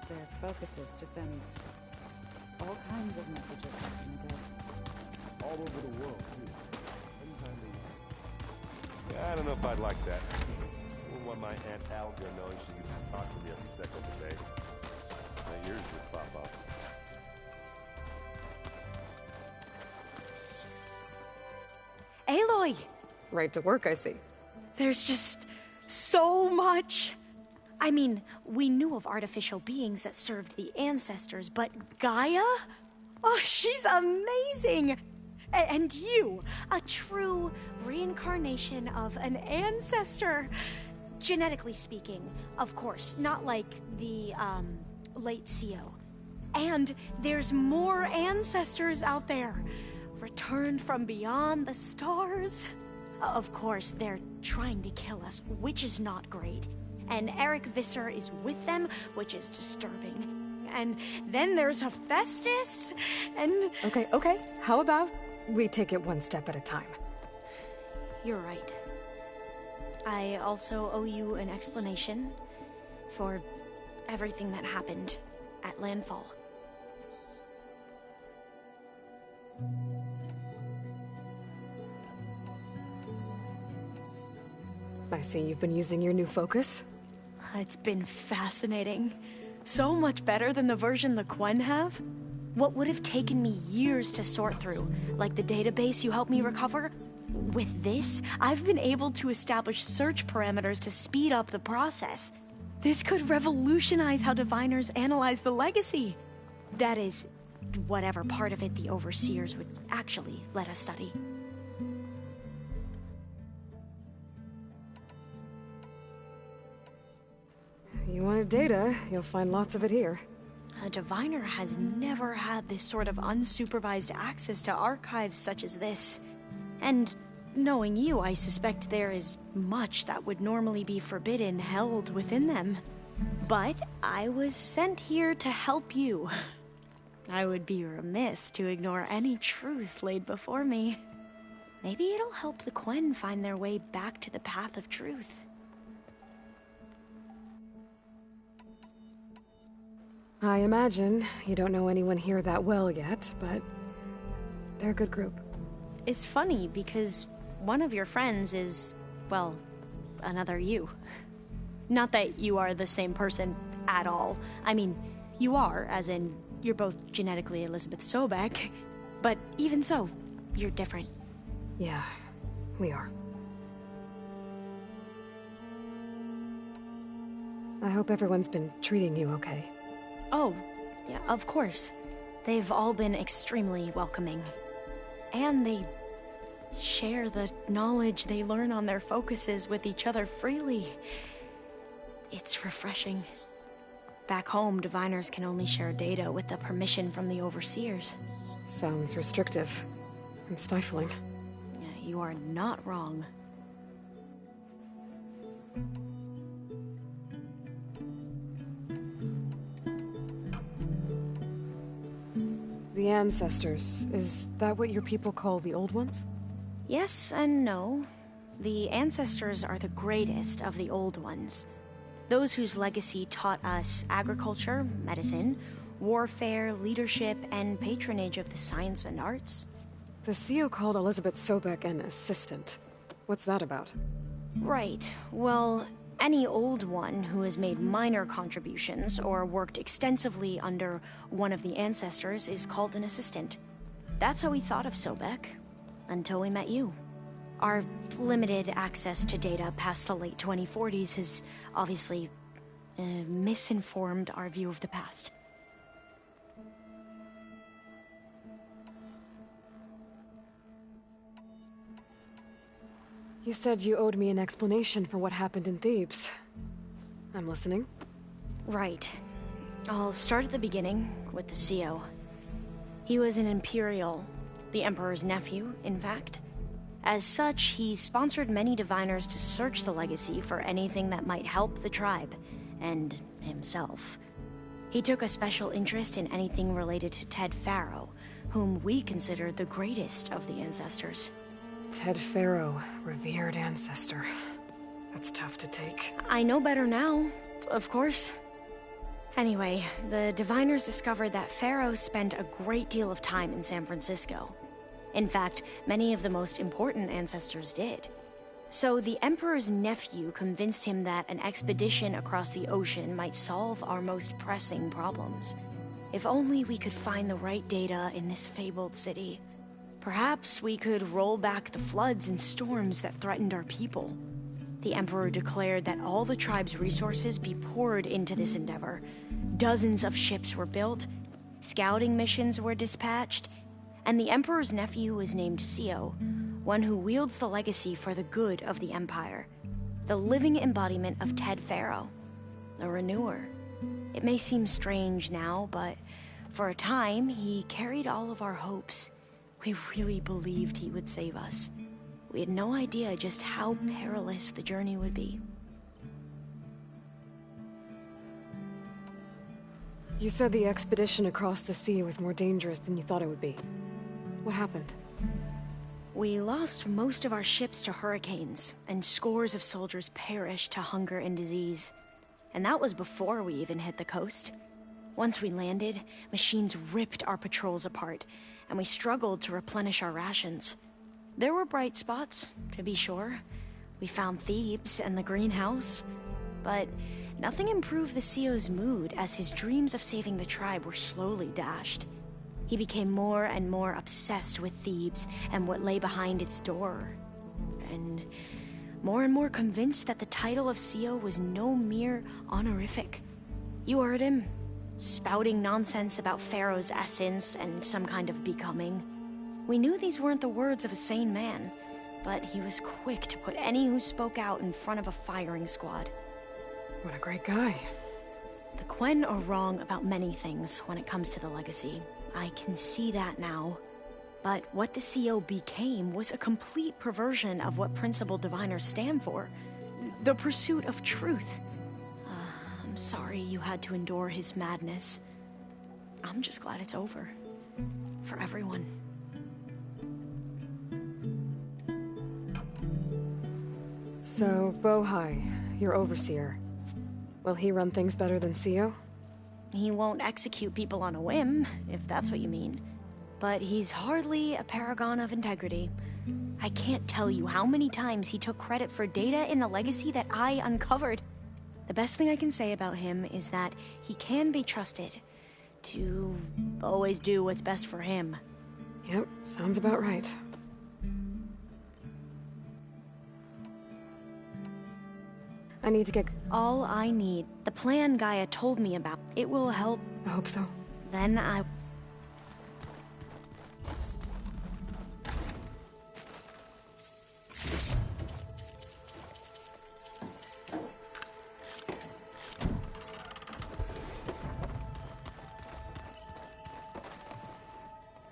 Their focuses to send all kinds of messages in the day. All over the world, too. Yeah, I don't know if I'd like that. I wouldn't want my Aunt Alga knowing she could just talk to me every second of the day. My ears would pop off. Aloy! Right to work, I see. There's just so much. I mean, we knew of artificial beings that served the ancestors, but Gaia? Oh, she's amazing! And you, a true reincarnation of an ancestor. Genetically speaking, of course, not like the, late CO. And there's more ancestors out there, returned from beyond the stars. Of course, they're trying to kill us, which is not great. And Eric Visser is with them, which is disturbing. And then there's Hephaestus, and... Okay. How about we take it one step at a time? You're right. I also owe you an explanation for everything that happened at Landfall. I see you've been using your new focus. It's been fascinating. So much better than the version the Quen have. What would have taken me years to sort through, like the database you helped me recover, with this, I've been able to establish search parameters to speed up the process. This could revolutionize how diviners analyze the legacy. That is, whatever part of it the Overseers would actually let us study. You wanted data, you'll find lots of it here. A diviner has never had this sort of unsupervised access to archives such as this. And knowing you, I suspect there is much that would normally be forbidden held within them. But I was sent here to help you. I would be remiss to ignore any truth laid before me. Maybe it'll help the Quen find their way back to the path of truth. I imagine you don't know anyone here that well yet, but they're a good group. It's funny because one of your friends is, well, another you. Not that you are the same person at all. I mean, you are, as in, you're both genetically Elizabeth Sobek, but even so, you're different. Yeah, we are. I hope everyone's been treating you okay. Oh, yeah, of course. They've all been extremely welcoming. And they share the knowledge they learn on their focuses with each other freely. It's refreshing. Back home, diviners can only share data with the permission from the Overseers. Sounds restrictive and stifling. Yeah, you are not wrong. The Ancestors, is that what your people call the Old Ones? Yes and no. The Ancestors are the greatest of the Old Ones. Those whose legacy taught us agriculture, medicine, warfare, leadership, and patronage of the science and arts. The CEO called Elizabeth Sobek an assistant. What's that about? Right. Well, any Old One who has made minor contributions or worked extensively under one of the Ancestors is called an assistant. That's how we thought of Sobek, until we met you. Our limited access to data past the late 2040s has obviously misinformed our view of the past. You said you owed me an explanation for what happened in Thebes. I'm listening. Right. I'll start at the beginning with the CEO. He was an Imperial, the Emperor's nephew, in fact. As such, he sponsored many diviners to search the legacy for anything that might help the tribe, and himself. He took a special interest in anything related to Ted Faro, whom we consider the greatest of the Ancestors. Ted Faro, revered ancestor. That's tough to take. I know better now, of course. Anyway, the diviners discovered that Faro spent a great deal of time in San Francisco. In fact, many of the most important ancestors did. So the Emperor's nephew convinced him that an expedition across the ocean might solve our most pressing problems. If only we could find the right data in this fabled city. Perhaps we could roll back the floods and storms that threatened our people. The Emperor declared that all the tribe's resources be poured into this endeavor. Dozens of ships were built, scouting missions were dispatched, and the Emperor's nephew was named CEO, one who wields the legacy for the good of the Empire. The living embodiment of Ted Faro, the Renewer. It may seem strange now, but for a time, he carried all of our hopes. We really believed he would save us. We had no idea just how perilous the journey would be. You said the expedition across the sea was more dangerous than you thought it would be. What happened? We lost most of our ships to hurricanes, and scores of soldiers perished to hunger and disease. And that was before we even hit the coast. Once we landed, machines ripped our patrols apart, and we struggled to replenish our rations. There were bright spots, to be sure. We found Thebes and the greenhouse, but nothing improved the CEO's mood as his dreams of saving the tribe were slowly dashed. He became more and more obsessed with Thebes and what lay behind its door, and more convinced that the title of CEO was no mere honorific. You heard him, spouting nonsense about Pharaoh's essence and some kind of becoming. We knew these weren't the words of a sane man, but he was quick to put any who spoke out in front of a firing squad. What a great guy. The Quen are wrong about many things when it comes to the legacy. I can see that now. But what the CEO became was a complete perversion of what principled diviners stand for. The pursuit of truth. I'm sorry you had to endure his madness. I'm just glad it's over. For everyone. So, Bohai, your overseer. Will he run things better than CEO? He won't execute people on a whim, if that's what you mean. But he's hardly a paragon of integrity. I can't tell you how many times he took credit for data in the legacy that I uncovered. The best thing I can say about him is that he can be trusted to always do what's best for him. Yep, sounds about right. I need to get... All I need. The plan Gaia told me about. It will help. I hope so. Then I...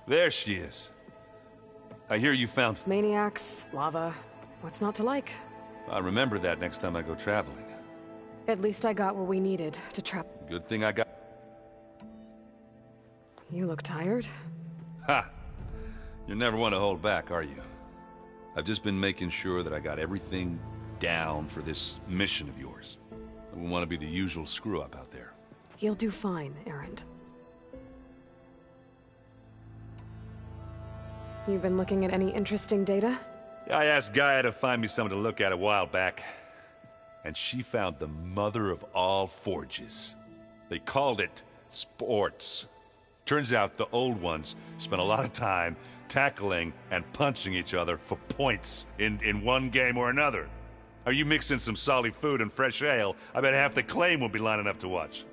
There she is. I hear you found... Maniacs, lava. What's not to like? I'll remember that next time I go traveling. At least I got what we needed to trap... Good thing I got... You look tired? Ha! You never want to hold back, are you? I've just been making sure that I got everything down for this mission of yours. I wouldn't want to be the usual screw-up out there. You'll do fine, Erend. You've been looking at any interesting data? I asked Gaia to find me something to look at a while back, and she found the mother of all forges. They called it sports. Turns out the old ones spent a lot of time tackling and punching each other for points in one game or another. Are you mixing some solid food and fresh ale? I bet half the claim will be lining up to watch.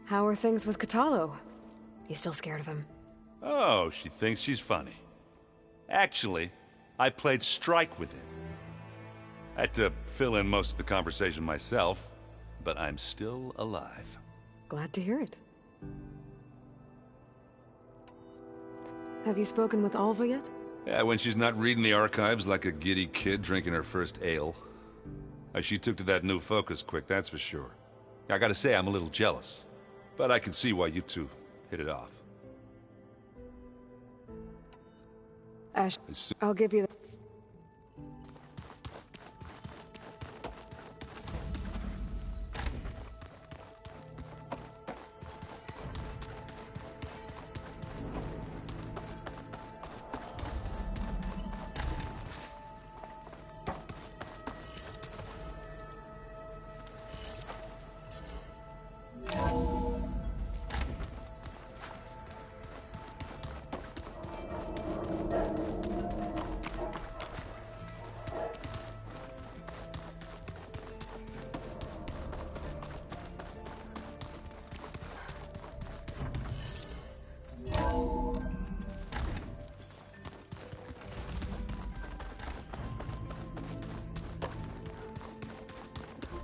How are things with Kotallo? You still scared of him? Oh, she thinks she's funny. Actually, I played strike with him. I had to fill in most of the conversation myself, but I'm still alive. Glad to hear it. Have you spoken with Alva yet? Yeah, when she's not reading the archives like a giddy kid drinking her first ale. She took to that new focus quick, that's for sure. I gotta say, I'm a little jealous. But I can see why you two hit it off. Ash, I'll give you the...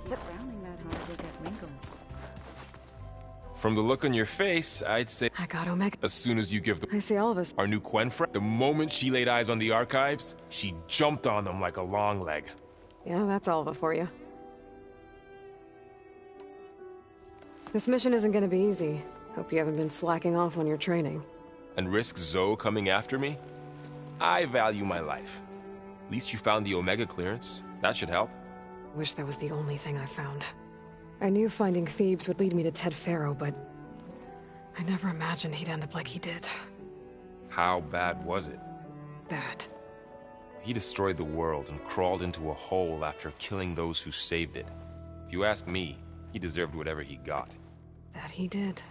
Keep frowning that hard, you'll get wrinkles. From the look on your face, I'd say I got Omega. as soon as you give I see all of us. our new Quen friend, the moment she laid eyes on the archives, she jumped on them like a long leg. Yeah, that's Alva for you. This mission isn't gonna be easy. Hope you haven't been slacking off on your training. And risk Zoe coming after me? I value my life. At least you found the Omega clearance. That should help. Wish that was the only thing I found. I knew finding Thebes would lead me to Ted Faro, but I never imagined he'd end up like he did. How bad was it? Bad. He destroyed the world and crawled into a hole after killing those who saved it. If you ask me, he deserved whatever he got. That he did.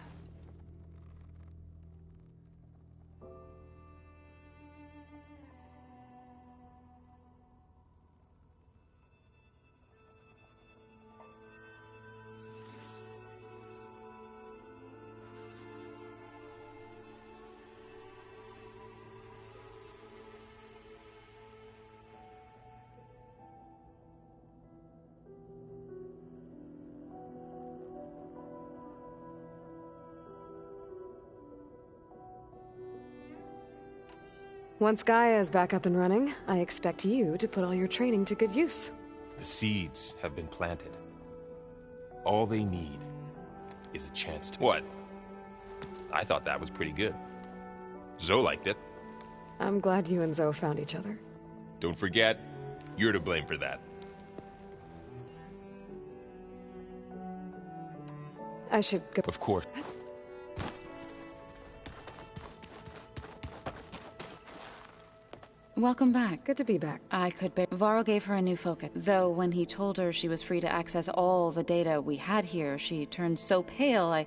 Once Gaia is back up and running, I expect you to put all your training to good use. The seeds have been planted. All they need is a chance to... What? I thought that was pretty good. Zoe liked it. I'm glad you and Zoe found each other. Don't forget, you're to blame for that. I should go. Of course. Welcome back. Good to be back. I could bear. Varl gave her a new focus, though when he told her she was free to access all the data we had here, she turned so pale I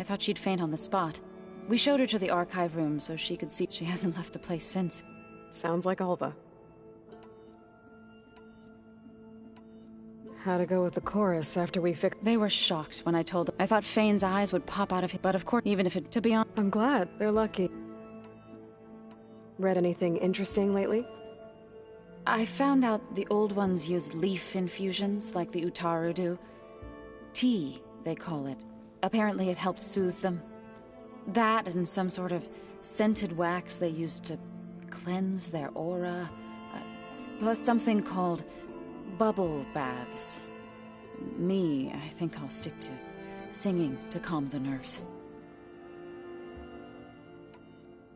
thought she'd faint on the spot. We showed her to the archive room so she could see she hasn't left the place since. Sounds like Alva. How to go with the chorus after we fixed... They were shocked when I told them. I thought Fane's eyes would pop out of it, but of course, even if it... To be honest... I'm glad. They're lucky. Read anything interesting lately? I found out the old ones use leaf infusions like the Utaru do. Tea, they call it. Apparently it helped soothe them. That and some sort of scented wax they used to cleanse their aura. Plus something called bubble baths. Me, I think I'll stick to singing to calm the nerves.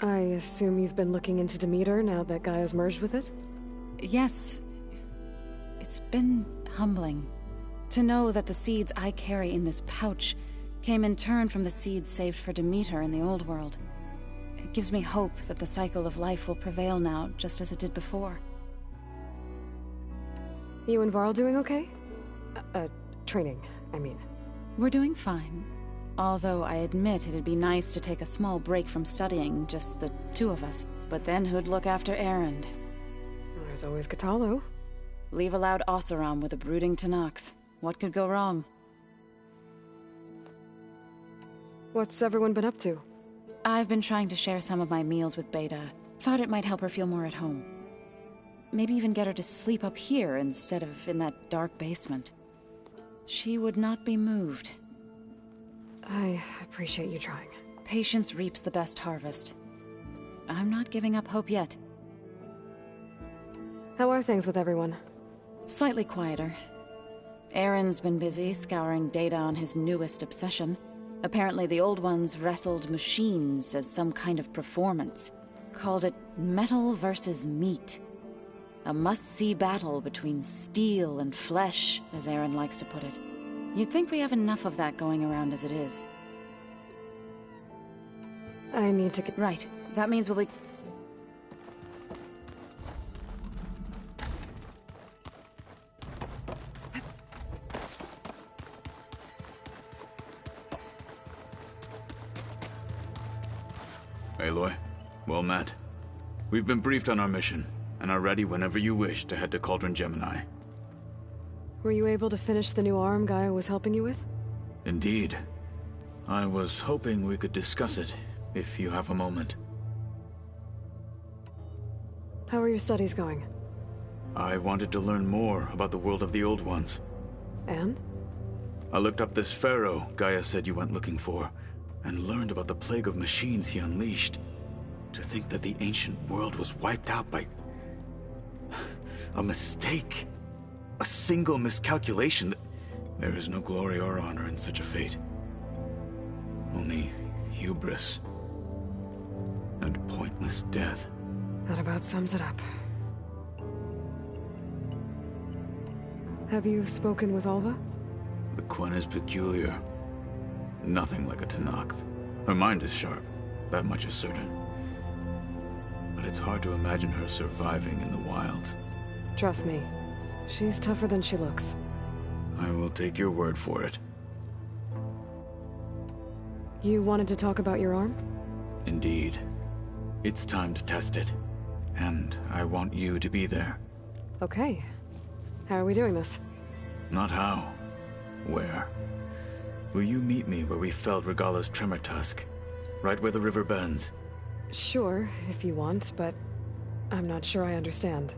I assume you've been looking into Demeter now that Gaia's merged with it? Yes. It's been humbling to know that the seeds I carry in this pouch came in turn from the seeds saved for Demeter in the old world. It gives me hope that the cycle of life will prevail now, just as it did before. You and Varl doing okay? Training, I mean. We're doing fine. Although I admit it'd be nice to take a small break from studying, just the two of us. But then who'd look after Erend? There's always Kotallo. Leave allowed Oseram with a brooding Tenakth. What could go wrong? What's everyone been up to? I've been trying to share some of my meals with Beta. Thought it might help her feel more at home. Maybe even get her to sleep up here instead of in that dark basement. She would not be moved. I appreciate you trying. Patience reaps the best harvest. I'm not giving up hope yet. How are things with everyone? Slightly quieter. Aaron's been busy scouring data on his newest obsession. Apparently the old ones wrestled machines as some kind of performance. Called it metal versus meat. A must-see battle between steel and flesh, as Aaron likes to put it. You'd think we have enough of that going around as it is. I need to get... Right. That means we'll be... Aloy, well met. We've been briefed on our mission, and are ready whenever you wish to head to Cauldron Gemini. Were you able to finish the new arm Gaia was helping you with? Indeed. I was hoping we could discuss it, if you have a moment. How are your studies going? I wanted to learn more about the world of the Old Ones. And? I looked up this pharaoh Gaia said you went looking for, and learned about the plague of machines he unleashed. To think that the ancient world was wiped out by a mistake. A single miscalculation. There is no glory or honor in such a fate. Only hubris and pointless death. That about sums it up. Have you spoken with Alva? The Quen is peculiar. Nothing like a Tenakth. Her mind is sharp, that much is certain. But it's hard to imagine her surviving in the wilds. Trust me, she's tougher than she looks. I will take your word for it. You wanted to talk about your arm? Indeed. It's time to test it. And I want you to be there. Okay. How are we doing this? Not how. Where? Will you meet me where we felled Regalla's tremor tusk? Right where the river bends? Sure, if you want, but I'm not sure I understand.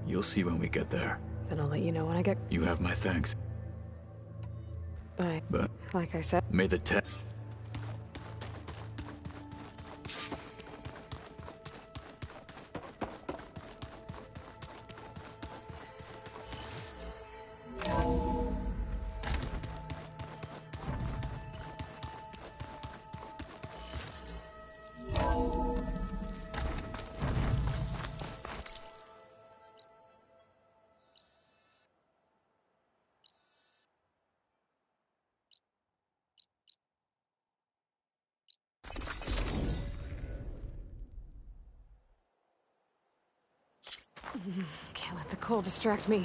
You'll see when we get there. Then I'll let you know when I get... You have my thanks. Bye. But... like I said... May the te... Can't let the cold distract me.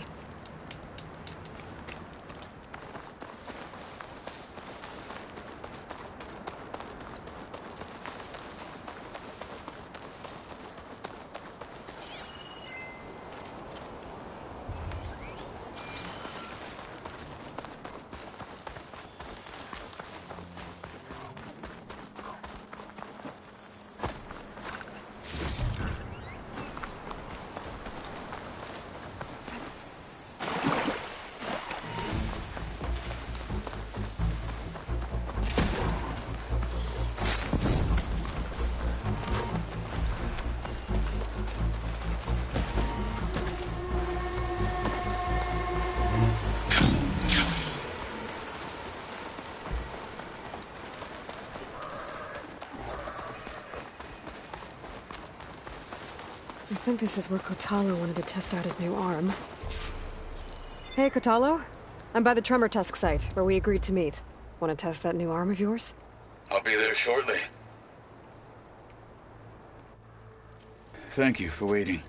I think this is where Kotallo wanted to test out his new arm. Hey, Kotallo. I'm by the Tremor Tusk site, where we agreed to meet. Want to test that new arm of yours? I'll be there shortly. Thank you for waiting.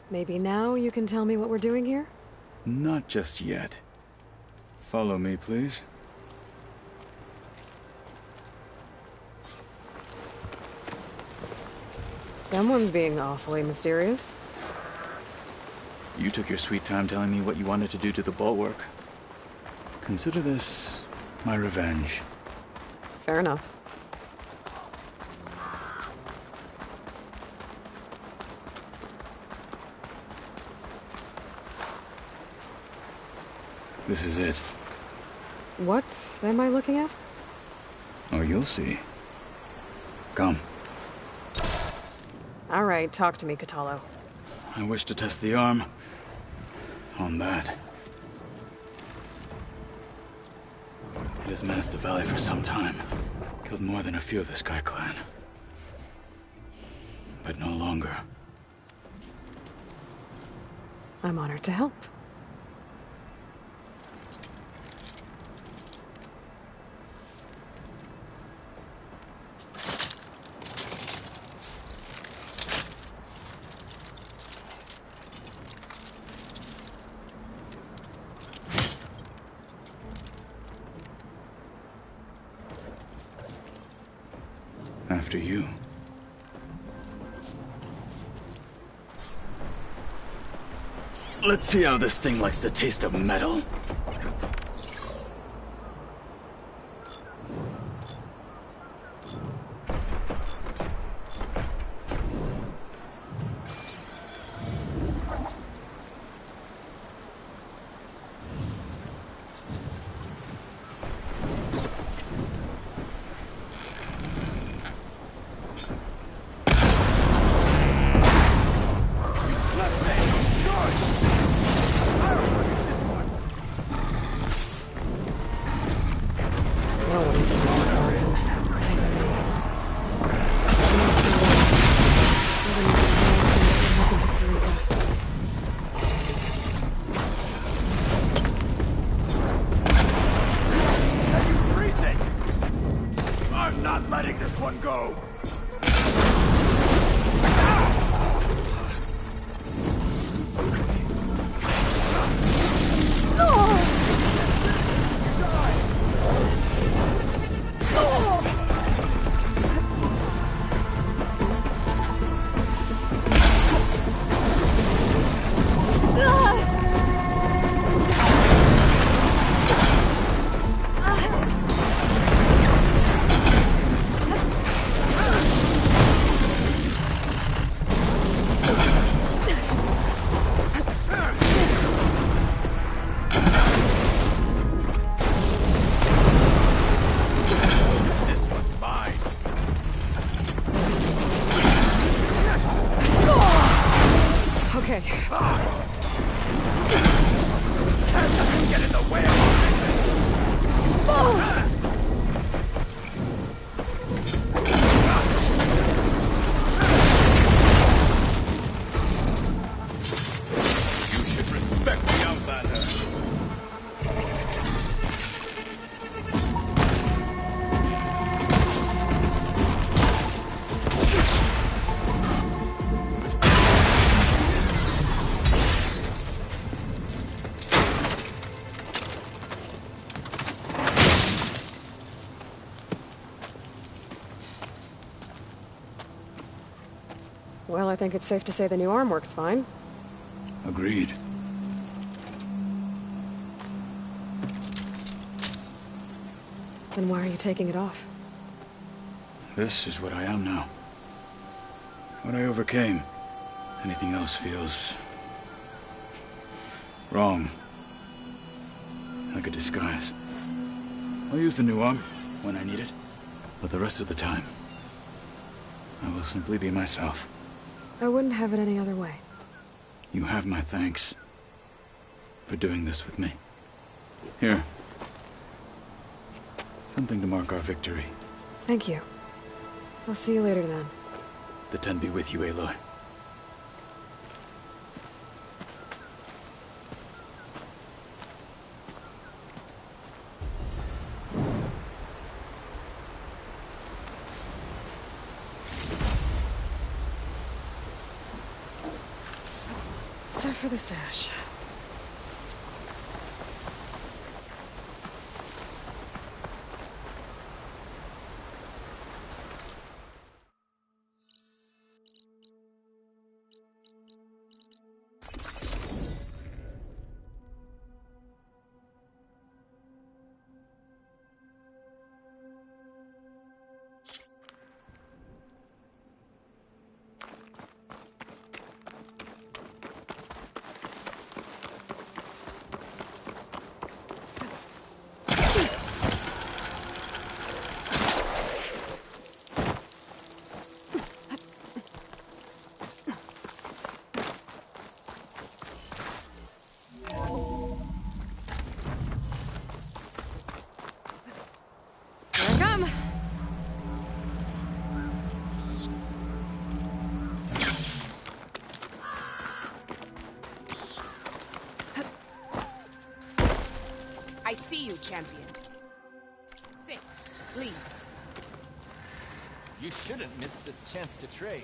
Maybe now you can tell me what we're doing here? Not just yet. Follow me, please. Someone's being awfully mysterious. You took your sweet time telling me what you wanted to do to the bulwark. Consider this my revenge. Fair enough. This is it. What am I looking at? Oh, you'll see. Come. All right, talk to me, Kotallo. I wish to test the arm on that. It has menaced the valley for some time. Killed more than a few of the Sky Clan. But no longer. I'm honored to help. After you. Let's see how this thing likes the taste of metal. Well, I think it's safe to say the new arm works fine. Agreed. Then why are you taking it off? This is what I am now. What I overcame. Anything else feels... wrong. Like a disguise. I'll use the new arm when I need it, but the rest of the time, I will simply be myself. I wouldn't have it any other way. You have my thanks for doing this with me. Here. Something to mark our victory. Thank you. I'll see you later then. The Ten be with you, Aloy. Stuff for the stash. I see you, champion. Sit, please. You shouldn't miss this chance to trade.